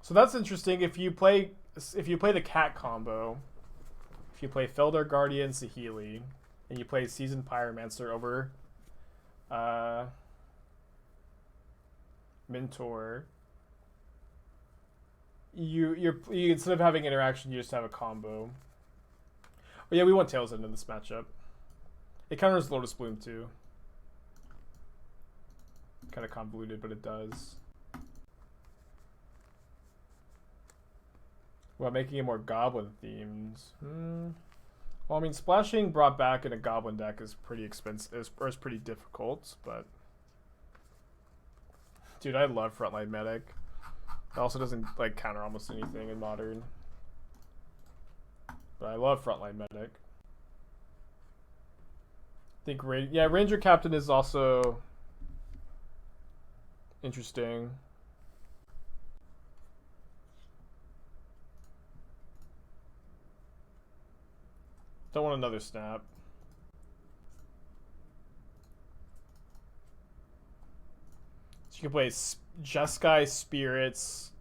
So that's interesting. If you play the cat combo, if you play Feldar Guardian Saheeli, and you play Seasoned Pyromancer over Mentor, you instead of having interaction, you just have a combo. Oh yeah, we want Tails into this matchup. It counters Lotus Bloom too. Kind of convoluted, but it does. Well, making it more goblin themed. Well, I mean, splashing brought back in a goblin deck is pretty expensive, or is pretty difficult, but dude, I love Frontline Medic. It also doesn't like counter almost anything in Modern, but I love Frontline Medic. I think Ranger Captain is also interesting. Don't want another snap. So you can play Jeskai Spirits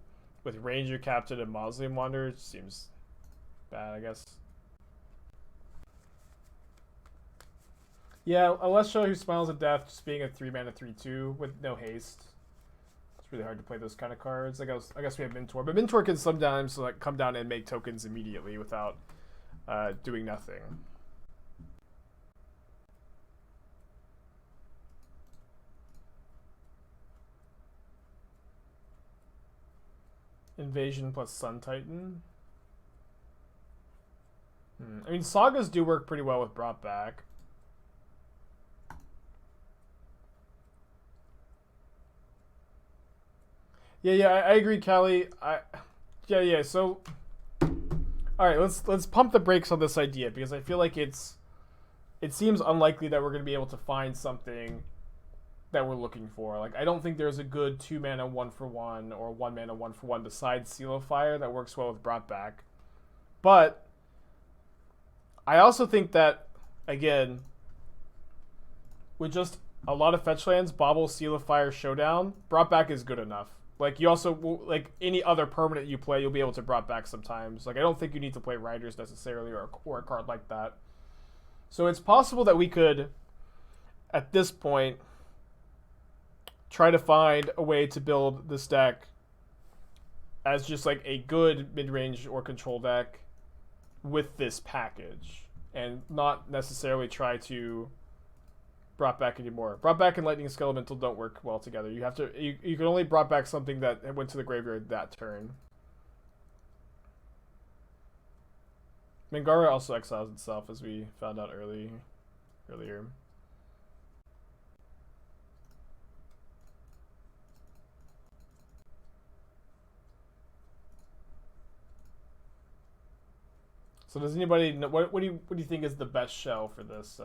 with Ranger Captain and Mausoleum Wanderer. Seems bad, I guess. Yeah, Alessio Who Smiles at Death just being a 3-mana 3/2 with no haste. It's really hard to play those kind of cards. I guess we have Mentor, but Mentor can sometimes like come down and make tokens immediately without doing nothing. Invasion plus Sun Titan. I mean, Sagas do work pretty well with brought back. Yeah, I agree, Callie. Yeah. So, all right, let's pump the brakes on this idea because I feel like it seems unlikely that we're going to be able to find something that we're looking for. Like, I don't think there's a good 2-mana 1/1 or 1-mana 1/1 besides Seal of Fire that works well with brought back. But I also think that, again, with just a lot of fetch lands, Bauble, Seal of Fire, Showdown, brought back is good enough. Like, you also, like, any other permanent you play, you'll be able to brought back sometimes. Like, I don't think you need to play Riders necessarily or a card like that. So it's possible that we could, at this point, try to find a way to build this deck as just, like, a good mid-range or control deck with this package. And not necessarily try to brought back anymore. Brought back and Lightning Skelemental don't work well together. You have to you can only brought back something that went to the graveyard that turn. Mangara also exiles itself, as we found out earlier. So does anybody know, what do you think is the best shell for this?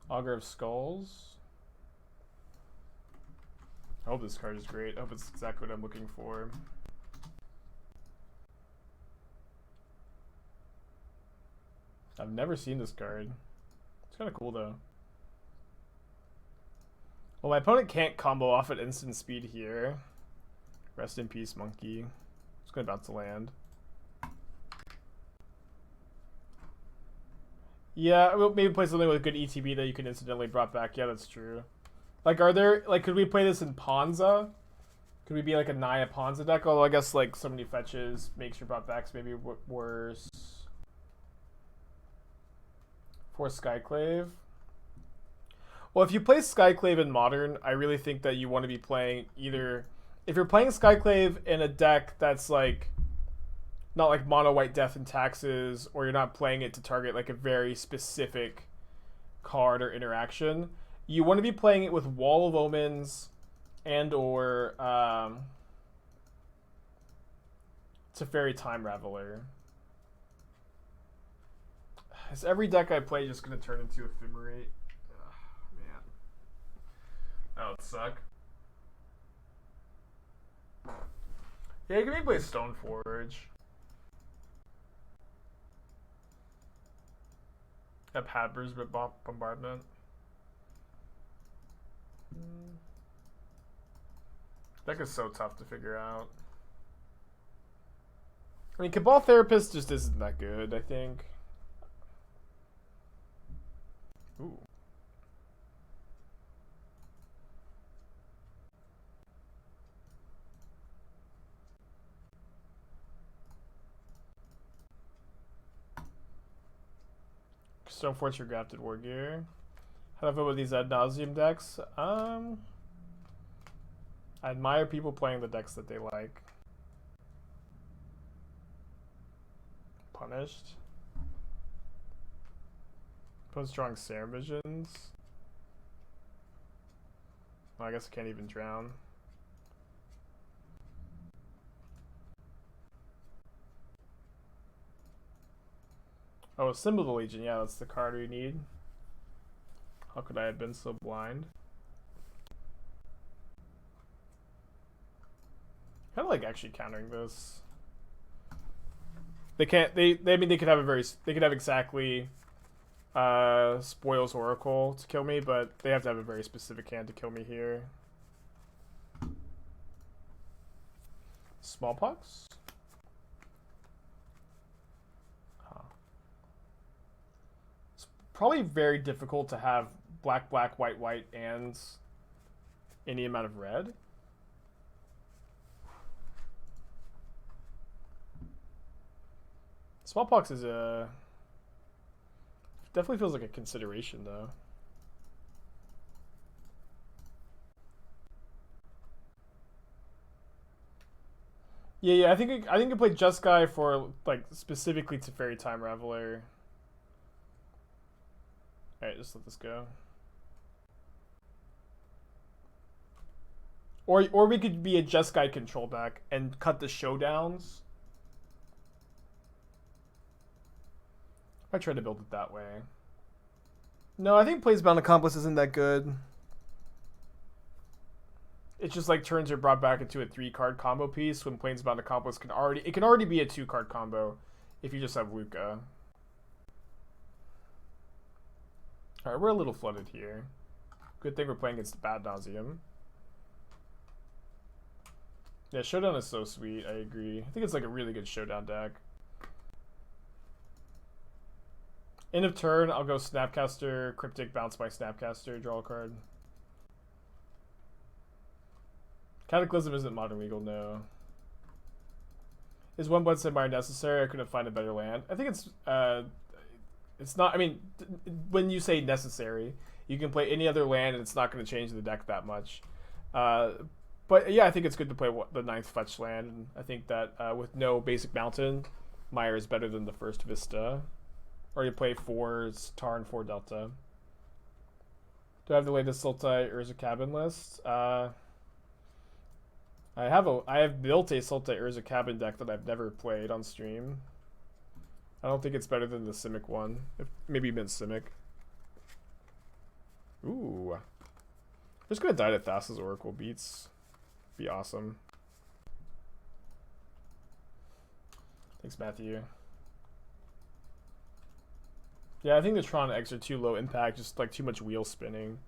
Augur of Skulls. I hope this card is great. I hope it's exactly what I'm looking for. I've never seen this card. It's kind of cool though. Well, my opponent can't combo off at instant speed here. Rest in peace, monkey. It's gonna bounce to land. Yeah, maybe play something with good ETB that you can incidentally brought back. Yeah, that's true. Like, could we play this in Ponza? Could we be like a Naya Ponza deck? Although I guess like so many fetches makes your brought backs maybe worse. For Skyclave. Well, if you play Skyclave in Modern, I really think that you want to be playing either... If you're playing Skyclave in a deck that's like... Not like mono white death and taxes, or you're not playing it to target like a very specific card or interaction. You want to be playing it with Wall of Omens and or Teferi Time Raveler. Is every deck I play just going to turn into Ephemerate? Ugh, man. That would suck. Yeah, you can maybe play Stoneforge. Have Habbers but Bombardment. Deck is so tough to figure out. I mean, Cabal Therapist just isn't that good, I think. Ooh. Stone Fortress Grafted War Gear. How do I vote with these ad nauseum decks? I admire people playing the decks that they like. Punished. Opponent's drawing Serum Visions. Well, I guess I can't even drown. Oh, Symbol of the Legion. Yeah, that's the card we need. How could I have been so blind? Kind of like actually countering this. They can't. I mean, they could have a very. They could have exactly. Spoils Oracle to kill me, but they have to have a very specific hand to kill me here. Smallpox. Probably very difficult to have black, black, white, white, and any amount of red. Smallpox is a... definitely feels like a consideration, though. Yeah, I think I play Jeskai for, like, specifically to Fairy Time Reveler. Alright, just let this go. Or we could be a Jeskai control deck and cut the showdowns. I tried to build it that way. No, I think Planesbound Accomplice isn't that good. It's just like turns are brought back into a 3-card combo piece when Planesbound Accomplice can already be a 2-card combo if you just have Luca. Alright, we're a little flooded here. Good thing we're playing against Bad Nauseam. Yeah, Showdown is so sweet, I agree. I think it's like a really good Showdown deck. End of turn, I'll go Snapcaster, Cryptic, bounce by Snapcaster, draw a card. Cataclysm isn't Modern Legal, no. Is one Bloodstained Mire necessary? I couldn't find a better land. I think it's not, I mean, when you say necessary, you can play any other land and it's not going to change the deck that much. But yeah, I think it's good to play the 9th fetch land. And I think that with no basic mountain, Mire is better than the first Vista. Or you play 4's Tarn, 4 Delta. Do I have the latest Sultai Urza Cabin list? I have built a Sultai Urza Cabin deck that I've never played on stream. I don't think it's better than the Simic one. Maybe even Simic. Ooh. I'm just gonna die to Thassa's Oracle beats. Be awesome. Thanks, Matthew. Yeah, I think the Tron Eggs are too low impact, just like too much wheel spinning.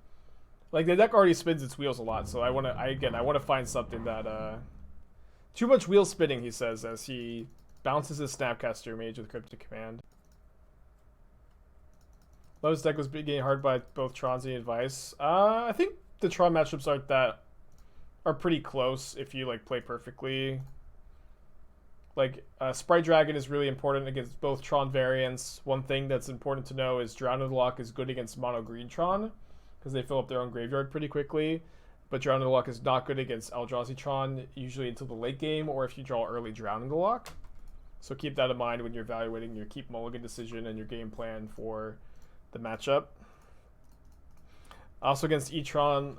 Like the deck already spins its wheels a lot, so I want to find something that too much wheel spinning, he says, as he bounces his Snapcaster Mage with Cryptic Command. Lowe's deck was getting hard by both Trons and Advice. I think the Tron matchups are pretty close if you like play perfectly. Like, Sprite Dragon is really important against both Tron variants. One thing that's important to know is Drowned Loch is good against mono green Tron, because they fill up their own graveyard pretty quickly. But Drowned Loch is not good against Eldrazi Tron, usually until the late game, or if you draw early Drowned Loch. So keep that in mind when you're evaluating your keep mulligan decision and your game plan for the matchup. Also against E-Tron,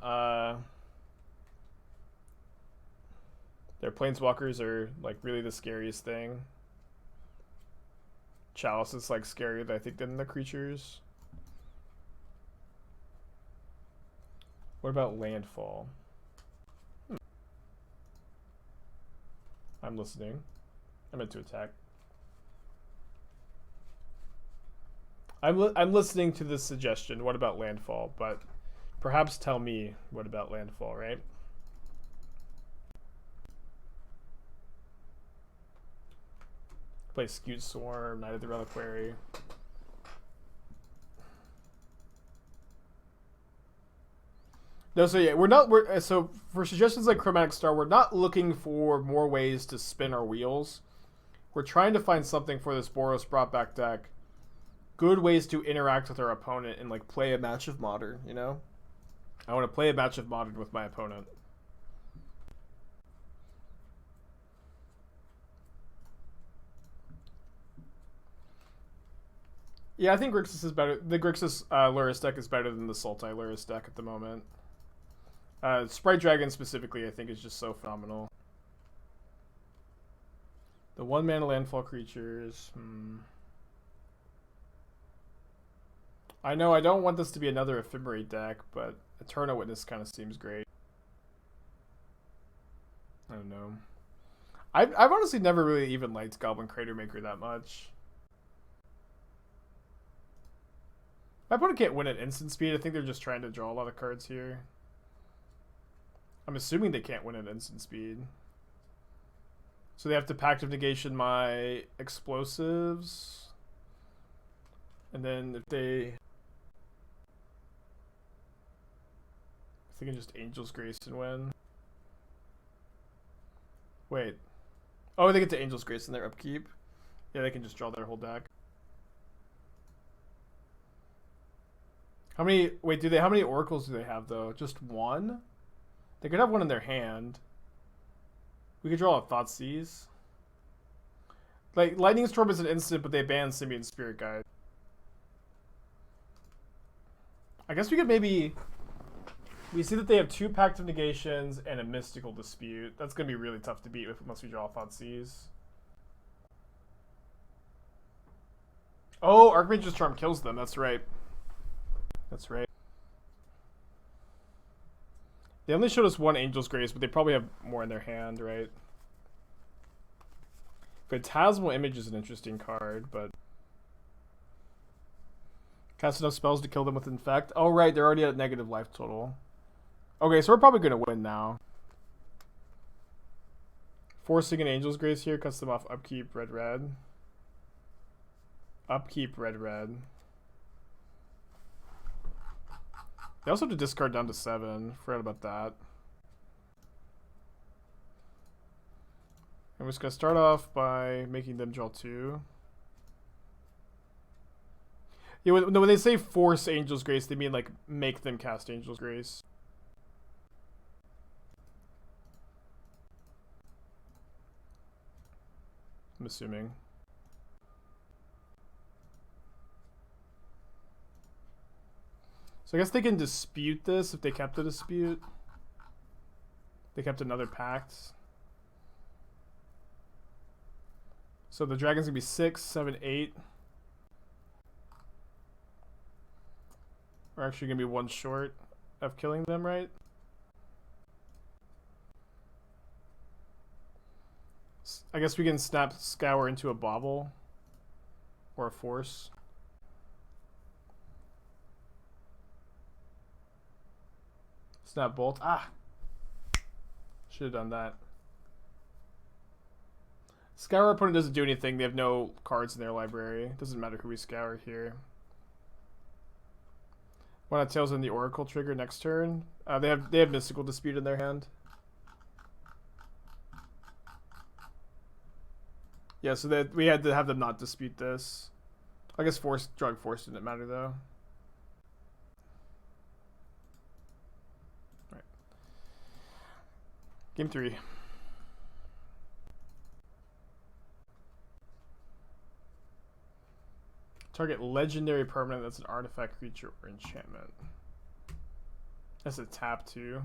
their planeswalkers are like really the scariest thing. Chalice is like scarier, I think, than the creatures. What about landfall? I'm listening. I meant to attack. I'm listening to this suggestion. What about landfall? But perhaps tell me what about landfall, right? Play Skewed Swarm, Knight of the Reliquary. No, so yeah, so for suggestions like Chromatic Star, we're not looking for more ways to spin our wheels. We're trying to find something for this Boros brought back deck. Good ways to interact with our opponent and like play a match of Modern, you know? I want to play a match of Modern with my opponent. Yeah, I think Grixis is better. The Grixis Lurrus deck is better than the Sultai Lurrus deck at the moment. Sprite Dragon specifically, I think, is just so phenomenal. The 1-mana landfall creatures. I know I don't want this to be another Ephemerate deck, but Eternal Witness kind of seems great. I don't know. I've honestly never really even liked Goblin Crater Maker that much. My opponent can't win at instant speed. I think they're just trying to draw a lot of cards here. I'm assuming they can't win at instant speed. So they have to Pact of Negation my explosives. And then if they can just Angel's Grace and win. Wait. Oh, they get to Angel's Grace in their upkeep. Yeah, they can just draw their whole deck. How many oracles do they have though? Just one? They could have one in their hand. We could draw a Thoughtseize. Like, Lightning Storm is an instant, but they ban Simian Spirit Guide. I guess we could maybe... We see that they have 2 Pact of Negations and a Mystical Dispute. That's going to be really tough to beat unless we draw a Thoughtseize. Oh, Archmage's Charm kills them. That's right. That's right. They only showed us one Angel's Grace, but they probably have more in their hand, right? Phantasmal Image is an interesting card, but... Cast enough spells to kill them with Infect. Oh, right, they're already at negative life total. Okay, so we're probably going to win now. Forcing an Angel's Grace here cuts them off upkeep, red. Upkeep, red. They also have to discard down to 7. Forgot about that. I'm just going to start off by making them draw 2. Yeah, when they say force Angel's Grace, they mean like make them cast Angel's Grace. I'm assuming. So I guess they can dispute this if they kept a dispute. They kept another pact. So the dragon's gonna be 6, 7, 8. We're actually gonna be 1 short of killing them, right? I guess we can Snap Scour into a Bauble or a Force. Snap Bolt. Ah! Should have done that. Scour opponent doesn't do anything. They have no cards in their library. Doesn't matter who we scour here. One of Tails in the Oracle trigger next turn. They have Mystical Dispute in their hand. Yeah, so that we had to have them not dispute this. I guess Drug Force didn't matter though. Alright. Game 3. Target legendary permanent that's an artifact, creature, or enchantment. That's a tap too.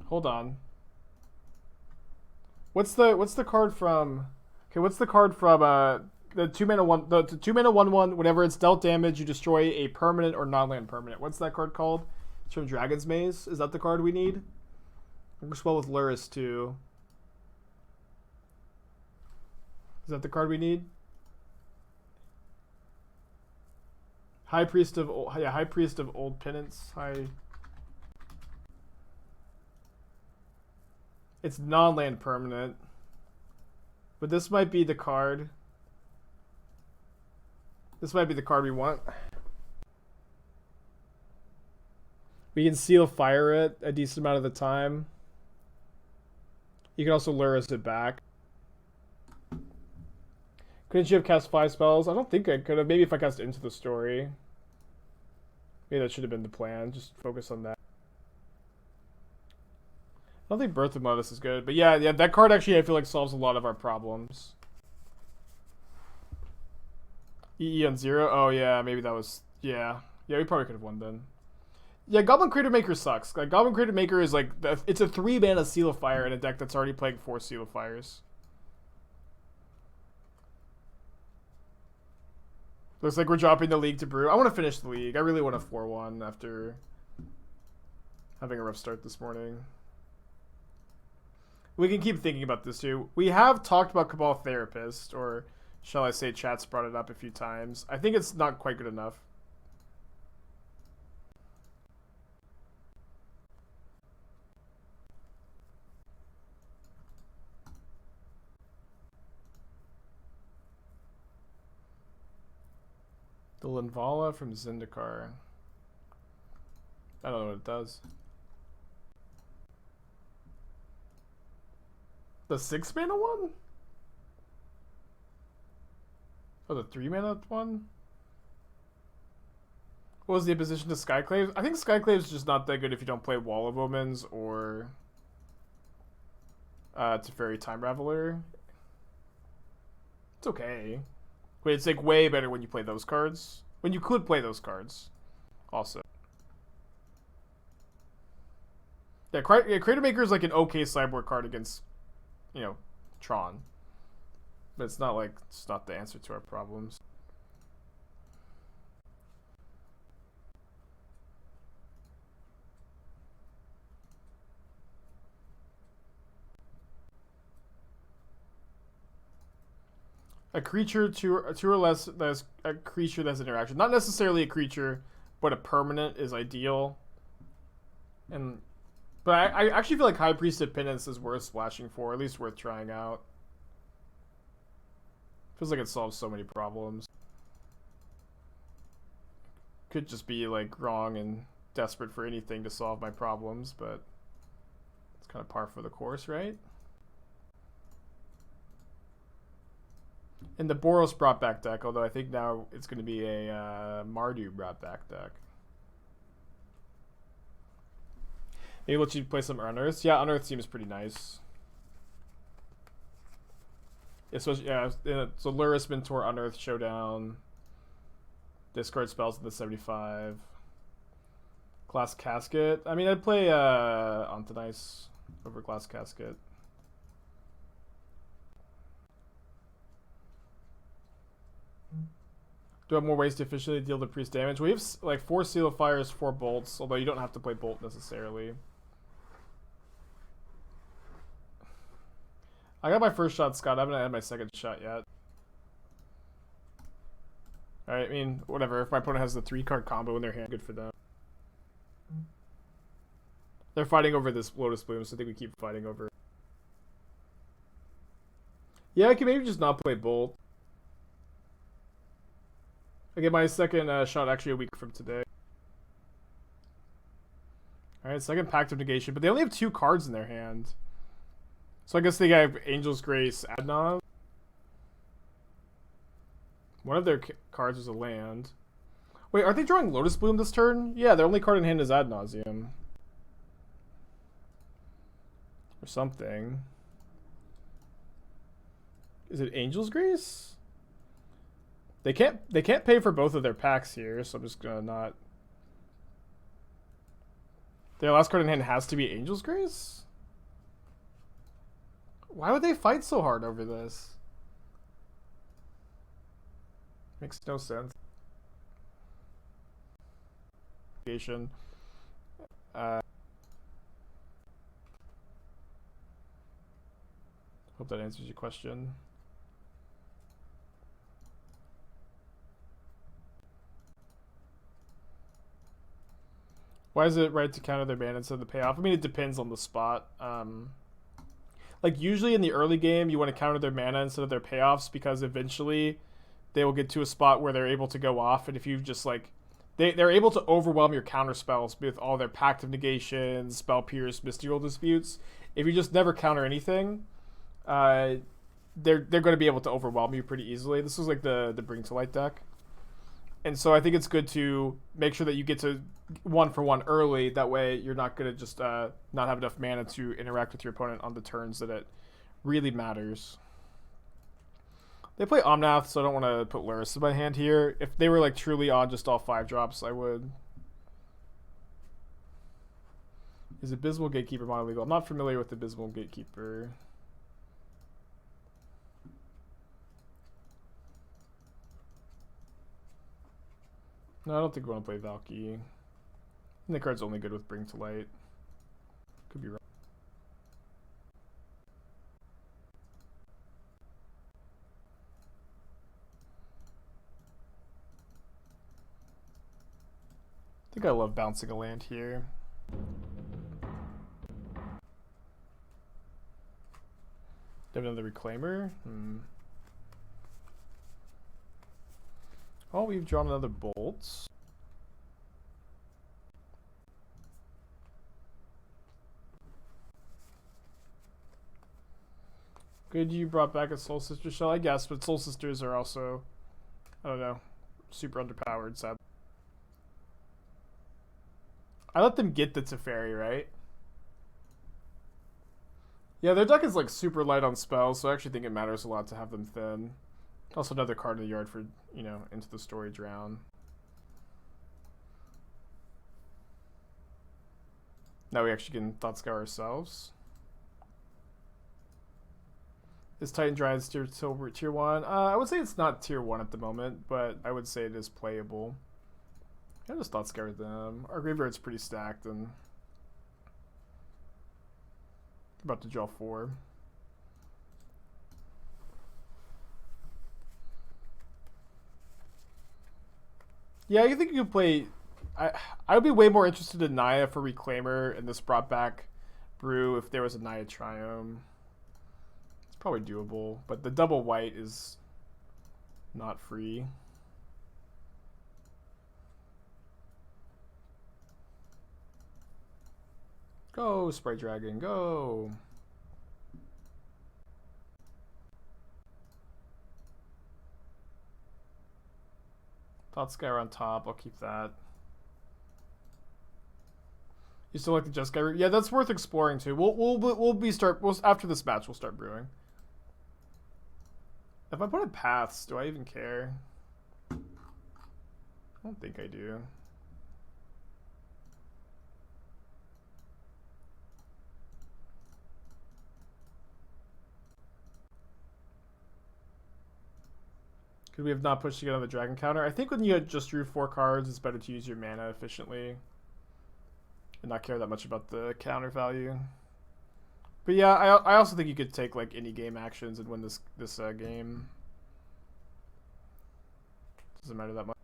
Hold on. What's the card from? Okay, what's the card from the 2-mana 1 the 2-mana 1/1 whenever it's dealt damage you destroy a permanent or non-land permanent. What's that card called? It's from Dragon's Maze. Is that the card we need? Works well with Lurrus too. Is that the card we need? High Priest of Old Penance. It's non-land permanent. But this might be the card. This might be the card we want. We can Seal Fire it a decent amount of the time. You can also Lurrus it back. Couldn't you have cast 5 spells? I don't think I could have. Maybe if I cast Into the Story. Maybe that should have been the plan. Just focus on that. I don't think Birth of Modus is good. But yeah, that card actually I feel like solves a lot of our problems. EE on 0? Oh yeah, maybe that was... Yeah. Yeah, we probably could have won then. Yeah, Goblin Crater Maker sucks. Like, Goblin Crater Maker is like... It's a 3-mana Seal of Fire in a deck that's already playing 4 Seal of Fires. Looks like we're dropping the league to Brew. I want to finish the league. I really want a 4-1 after having a rough start this morning. We can keep thinking about this too. We have talked about Cabal Therapist, or shall I say chat's brought it up a few times. I think it's not quite good enough. The Linvala from Zendikar. I don't know what it does. The 6-mana one? Oh, the 3-mana one? What was the opposition to Skyclave? I think Skyclave's just not that good if you don't play Wall of Omens or Teferi Time Raveler. It's okay. But it's like way better when you play those cards. When you could play those cards. Also. Yeah, Crater Maker is like an okay sideboard card against, you know, Tron. But it's not like, it's not the answer to our problems. A creature, two or less, that's a creature that's interaction. Not necessarily a creature, but a permanent is ideal. But I actually feel like High Priest of Penance is worth splashing for, at least worth trying out. Feels like it solves so many problems. Could just be like wrong and desperate for anything to solve my problems, but it's kind of par for the course, right? And the Boros brought back deck, although I think now it's going to be a Mardu brought back deck. Maybe let you play some Unearth. Yeah, Unearth seems pretty nice. Especially, yeah, so Lurrus, Mentor, Unearth, Showdown. Discard spells at the 75. Glass Casket. I mean, I'd play Antonice over Glass Casket. Do have more ways to efficiently deal the priest damage. We have like 4 Seal of Fires, 4 bolts, although you don't have to play bolt necessarily. I got my first shot, Scott. I haven't had my second shot yet. Alright, I mean, whatever. If my opponent has the 3-card combo in their hand, good for them. They're fighting over this Lotus Bloom, so I think we keep fighting over it. Yeah, I can maybe just not play bolt. I get my second shot actually a week from today. Alright, second Pact of Negation, but they only have 2 cards in their hand. So I guess they have Angel's Grace, Adnan. One of their cards is a land. Wait, are they drawing Lotus Bloom this turn? Yeah, their only card in hand is Ad Nauseam. Or something. Is it Angel's Grace? They can't pay for both of their packs here, so I'm just gonna not. Their last card in hand has to be Angel's Grace? Why would they fight so hard over this? Makes no sense. Hope that answers your question. Why is it right to counter their mana instead of the payoff? I mean, it depends on the spot. Like usually in the early game, you want to counter their mana instead of their payoffs because eventually they will get to a spot where they're able to go off, and if you just like they're able to overwhelm your counter spells with all their Pact of Negations, Spell Pierce, Mystical Disputes. If you just never counter anything, they're going to be able to overwhelm you pretty easily. This is like the Bring to Light deck. And so I think it's good to make sure that you get to 1-for-1 early. That way you're not going to just not have enough mana to interact with your opponent on the turns that it really matters. They play Omnath, so I don't want to put Lurrus in my hand here. If they were like truly on just all 5 drops, I would. Is Abysmal Gatekeeper mono legal? I'm not familiar with Abysmal Gatekeeper. No, I don't think we want to play Valky. And the card's only good with Bring to Light. Could be wrong. I think I love bouncing a land here. Do you have another Reclaimer? Oh, we've drawn another Bolt. Good, you brought back a Soul Sister shell, I guess, but Soul Sisters are also, I don't know, super underpowered, sadly. I let them get the Teferi, right? Yeah, their deck is like super light on spells, so I actually think it matters a lot to have them thin. Also another card in the yard for, you know, Into the Story Drown. Now we actually can Thought Scour ourselves. Is Titan Dryad tier 1? I would say it's not tier 1 at the moment, but I would say it is playable. I just Thought Scour them. Our graveyard's pretty stacked, and about to draw 4. Yeah, I think you could play. I would be way more interested in Naya for Reclaimer and this brought back Brew if there was a Naya Triome. It's probably doable, but the double white is not free. Go, Sprite Dragon, go! Thought Scour on top, I'll keep that. You still like the Jeskai? Yeah, that's worth exploring too. We'll after this match we'll start brewing. If I put in paths, do I even care? I don't think I do. Could we have not pushed to get on the dragon counter? I think when you just drew 4 cards, it's better to use your mana efficiently and not care that much about the counter value. But yeah, I also think you could take like any game actions and win this game. Doesn't matter that much.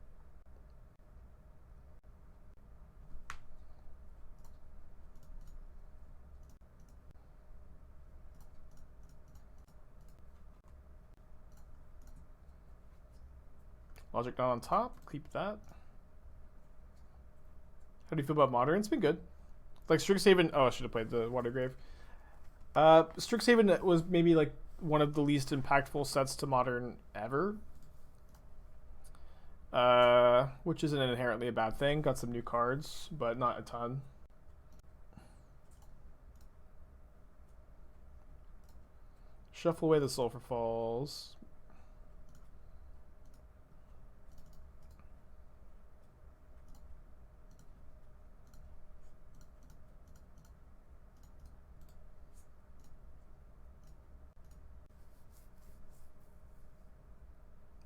Logic not on top, keep that. How do you feel about Modern? It's been good. Like Strixhaven, oh, I should have played the Watery Grave. Strixhaven was maybe like one of the least impactful sets to Modern ever. Which isn't inherently a bad thing. Got some new cards, but not a ton. Shuffle away the Sulfur Falls.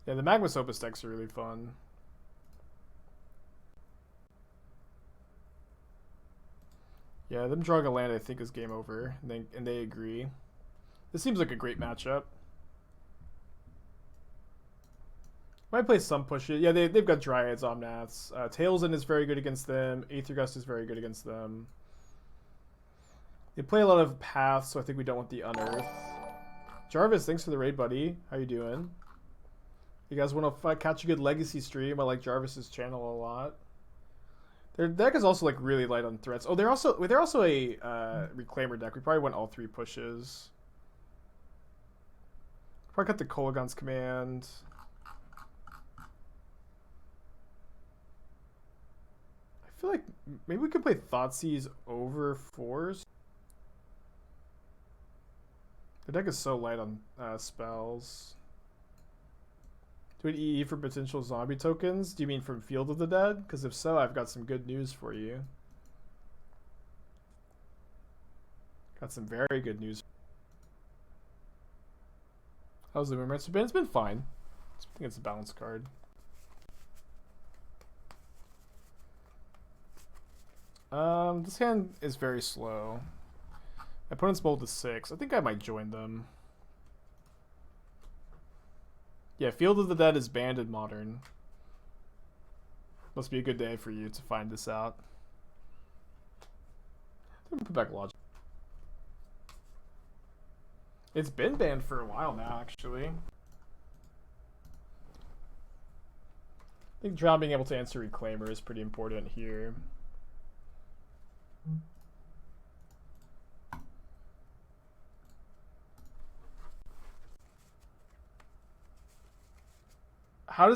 Yeah, the Magma Opus decks are really fun. Yeah, them drawing a land I think is game over, and they agree. This seems like a great matchup. Might play some pushes. Yeah, they've got Dryads, Omnaths. Tailsin is very good against them. Aether Gust is very good against them. They play a lot of paths, so I think we don't want the Unearth. Jarvis, thanks for the raid, buddy. How you doing? You guys want to catch a good Legacy stream? I like Jarvis's channel a lot. Their deck is also like really light on threats. Oh, they're also a Reclaimer deck. We probably want all 3 pushes. Probably got the Kolaghan's Command. I feel like maybe we could play Thoughtseize over Force. The deck is so light on spells. Do an EE for potential zombie tokens? Do you mean from Field of the Dead? Because if so, I've got some good news for you. Got some very good news. How's the Moonrise been? It's been fine. I think it's a balance card. This hand is very slow. My opponent's bowled to 6. I think I might join them. Yeah, Field of the Dead is banned in Modern. Must be a good day for you to find this out. I'm gonna put back Logic. It's been banned for a while now, actually. I think Drown being able to answer Reclaimer is pretty important here. I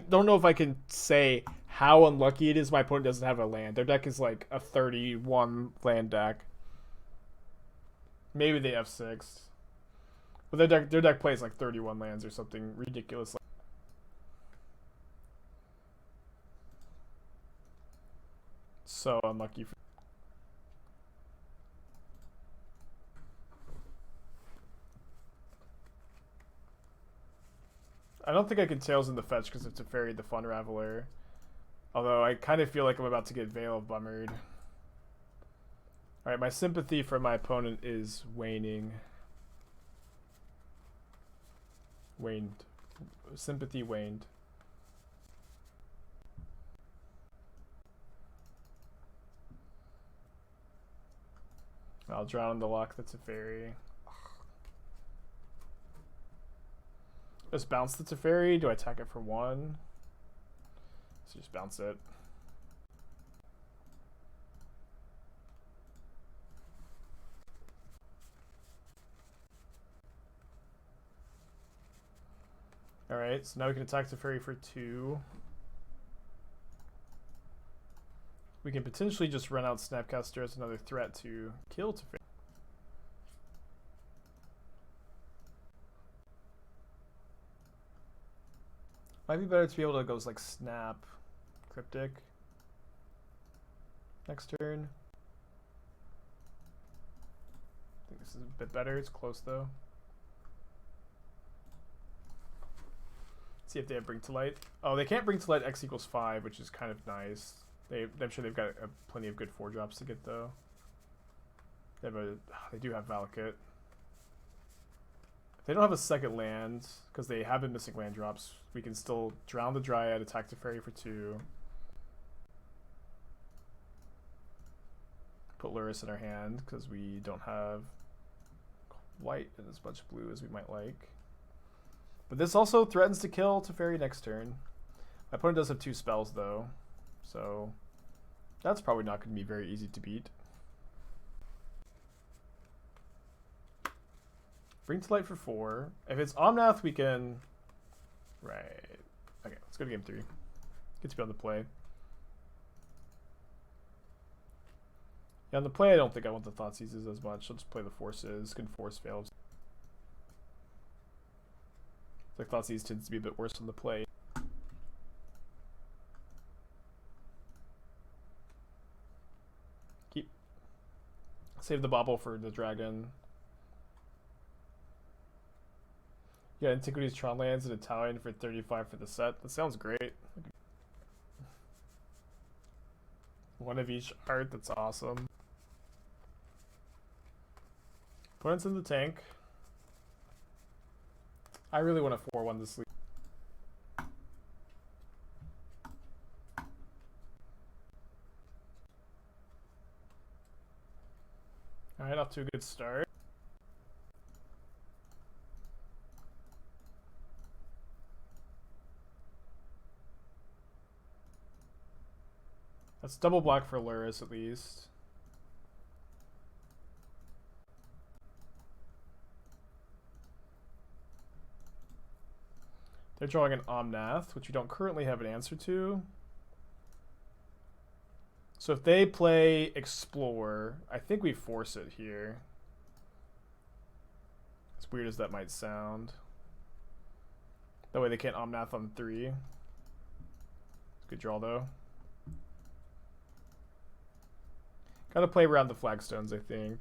don't know if I can say how unlucky it is my opponent doesn't have a land. Their deck is like a 31 land deck. Maybe they F6. But their deck plays like 31 lands or something ridiculous. So unlucky for I don't think I can Tails in the fetch because it's a fairy the Fun Raveler. Although I kind of feel like I'm about to get Veil of Bummered. Alright, my sympathy for my opponent is waning. Waned. Sympathy waned. I'll drown the Loch, that's a fairy. Just bounce the Teferi. Do I attack it for 1? So just bounce it. Alright, so now we can attack Teferi for 2. We can potentially just run out Snapcaster as another threat to kill Teferi. Might be better to be able to go like Snap Cryptic next turn. I think this is a bit better. It's close though. See if they have Bring to Light. Oh, they can't Bring to Light X equals 5, which is kind of nice. I'm sure they've got plenty of good 4-drops to get though. They do have Valakut. If they don't have a second land, because they have been missing land drops, we can still Drown the Dryad, attack the Fairy for 2. Put Lurrus in our hand, because we don't have white and as much blue as we might like. But this also threatens to kill Teferi next turn. My opponent does have 2 spells though, so that's probably not going to be very easy to beat. Bring to Light for 4. If it's Omnath, we can... Right. Okay, let's go to game 3. Get to be on the play. Yeah, on the play, I don't think I want the Thoughtseizes as much. I'll just play the Forces. Can Force fail. Like Thoughtseize tends to be a bit worse on the play. Keep. Save the Bauble for the Dragon. Yeah, Antiquities Tron lands in Italian for 35 for the set. That sounds great. One of each art, that's awesome. Opponent's in the tank. I really want to 4-1 this league. Alright, off to a good start. That's double black for Lurrus at least. They're drawing an Omnath, which we don't currently have an answer to. So if they play Explore, I think we force it here. As weird as that might sound. That way they can't Omnath on 3. Good draw though. Gotta play around the flagstones, I think.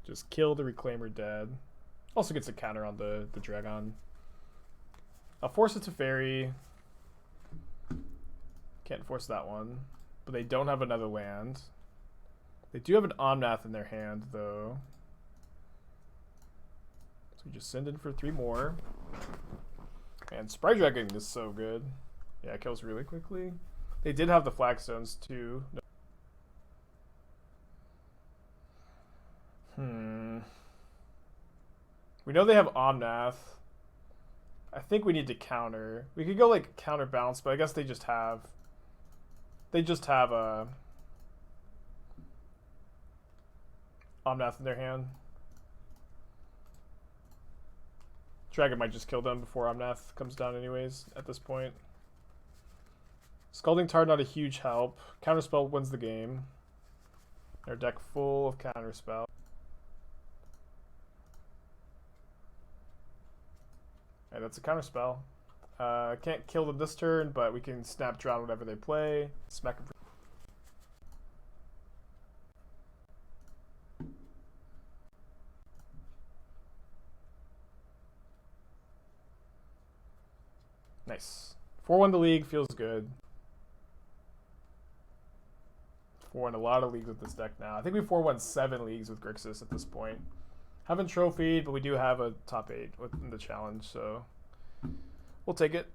Just kill the Reclaimer dead. Also gets a counter on the Dragon. I'll force it to Fairy. Can't force that one. But they don't have another land. They do have an Omnath in their hand, though. So we just send in for 3 more. And Sprite Dragon is so good. Yeah, it kills really quickly. They did have the flagstones, too. We know they have Omnath. I think we need to counter. We could go like counterbalance, but I guess they just have a Omnath in their hand. Dragon might just kill them before Omnath comes down anyways at this point. Scalding Tarn not a huge help. Counterspell wins the game. Our deck full of counterspell. Alright, that's a counterspell. Can't kill them this turn, but we can snap drown whatever they play. Smack them. Nice. 4-1 the league feels good. 4-1 a lot of leagues with this deck now. I think we 4-1 7 leagues with Grixis at this point. Haven't trophied, but we do have a top 8 within the challenge, so we'll take it.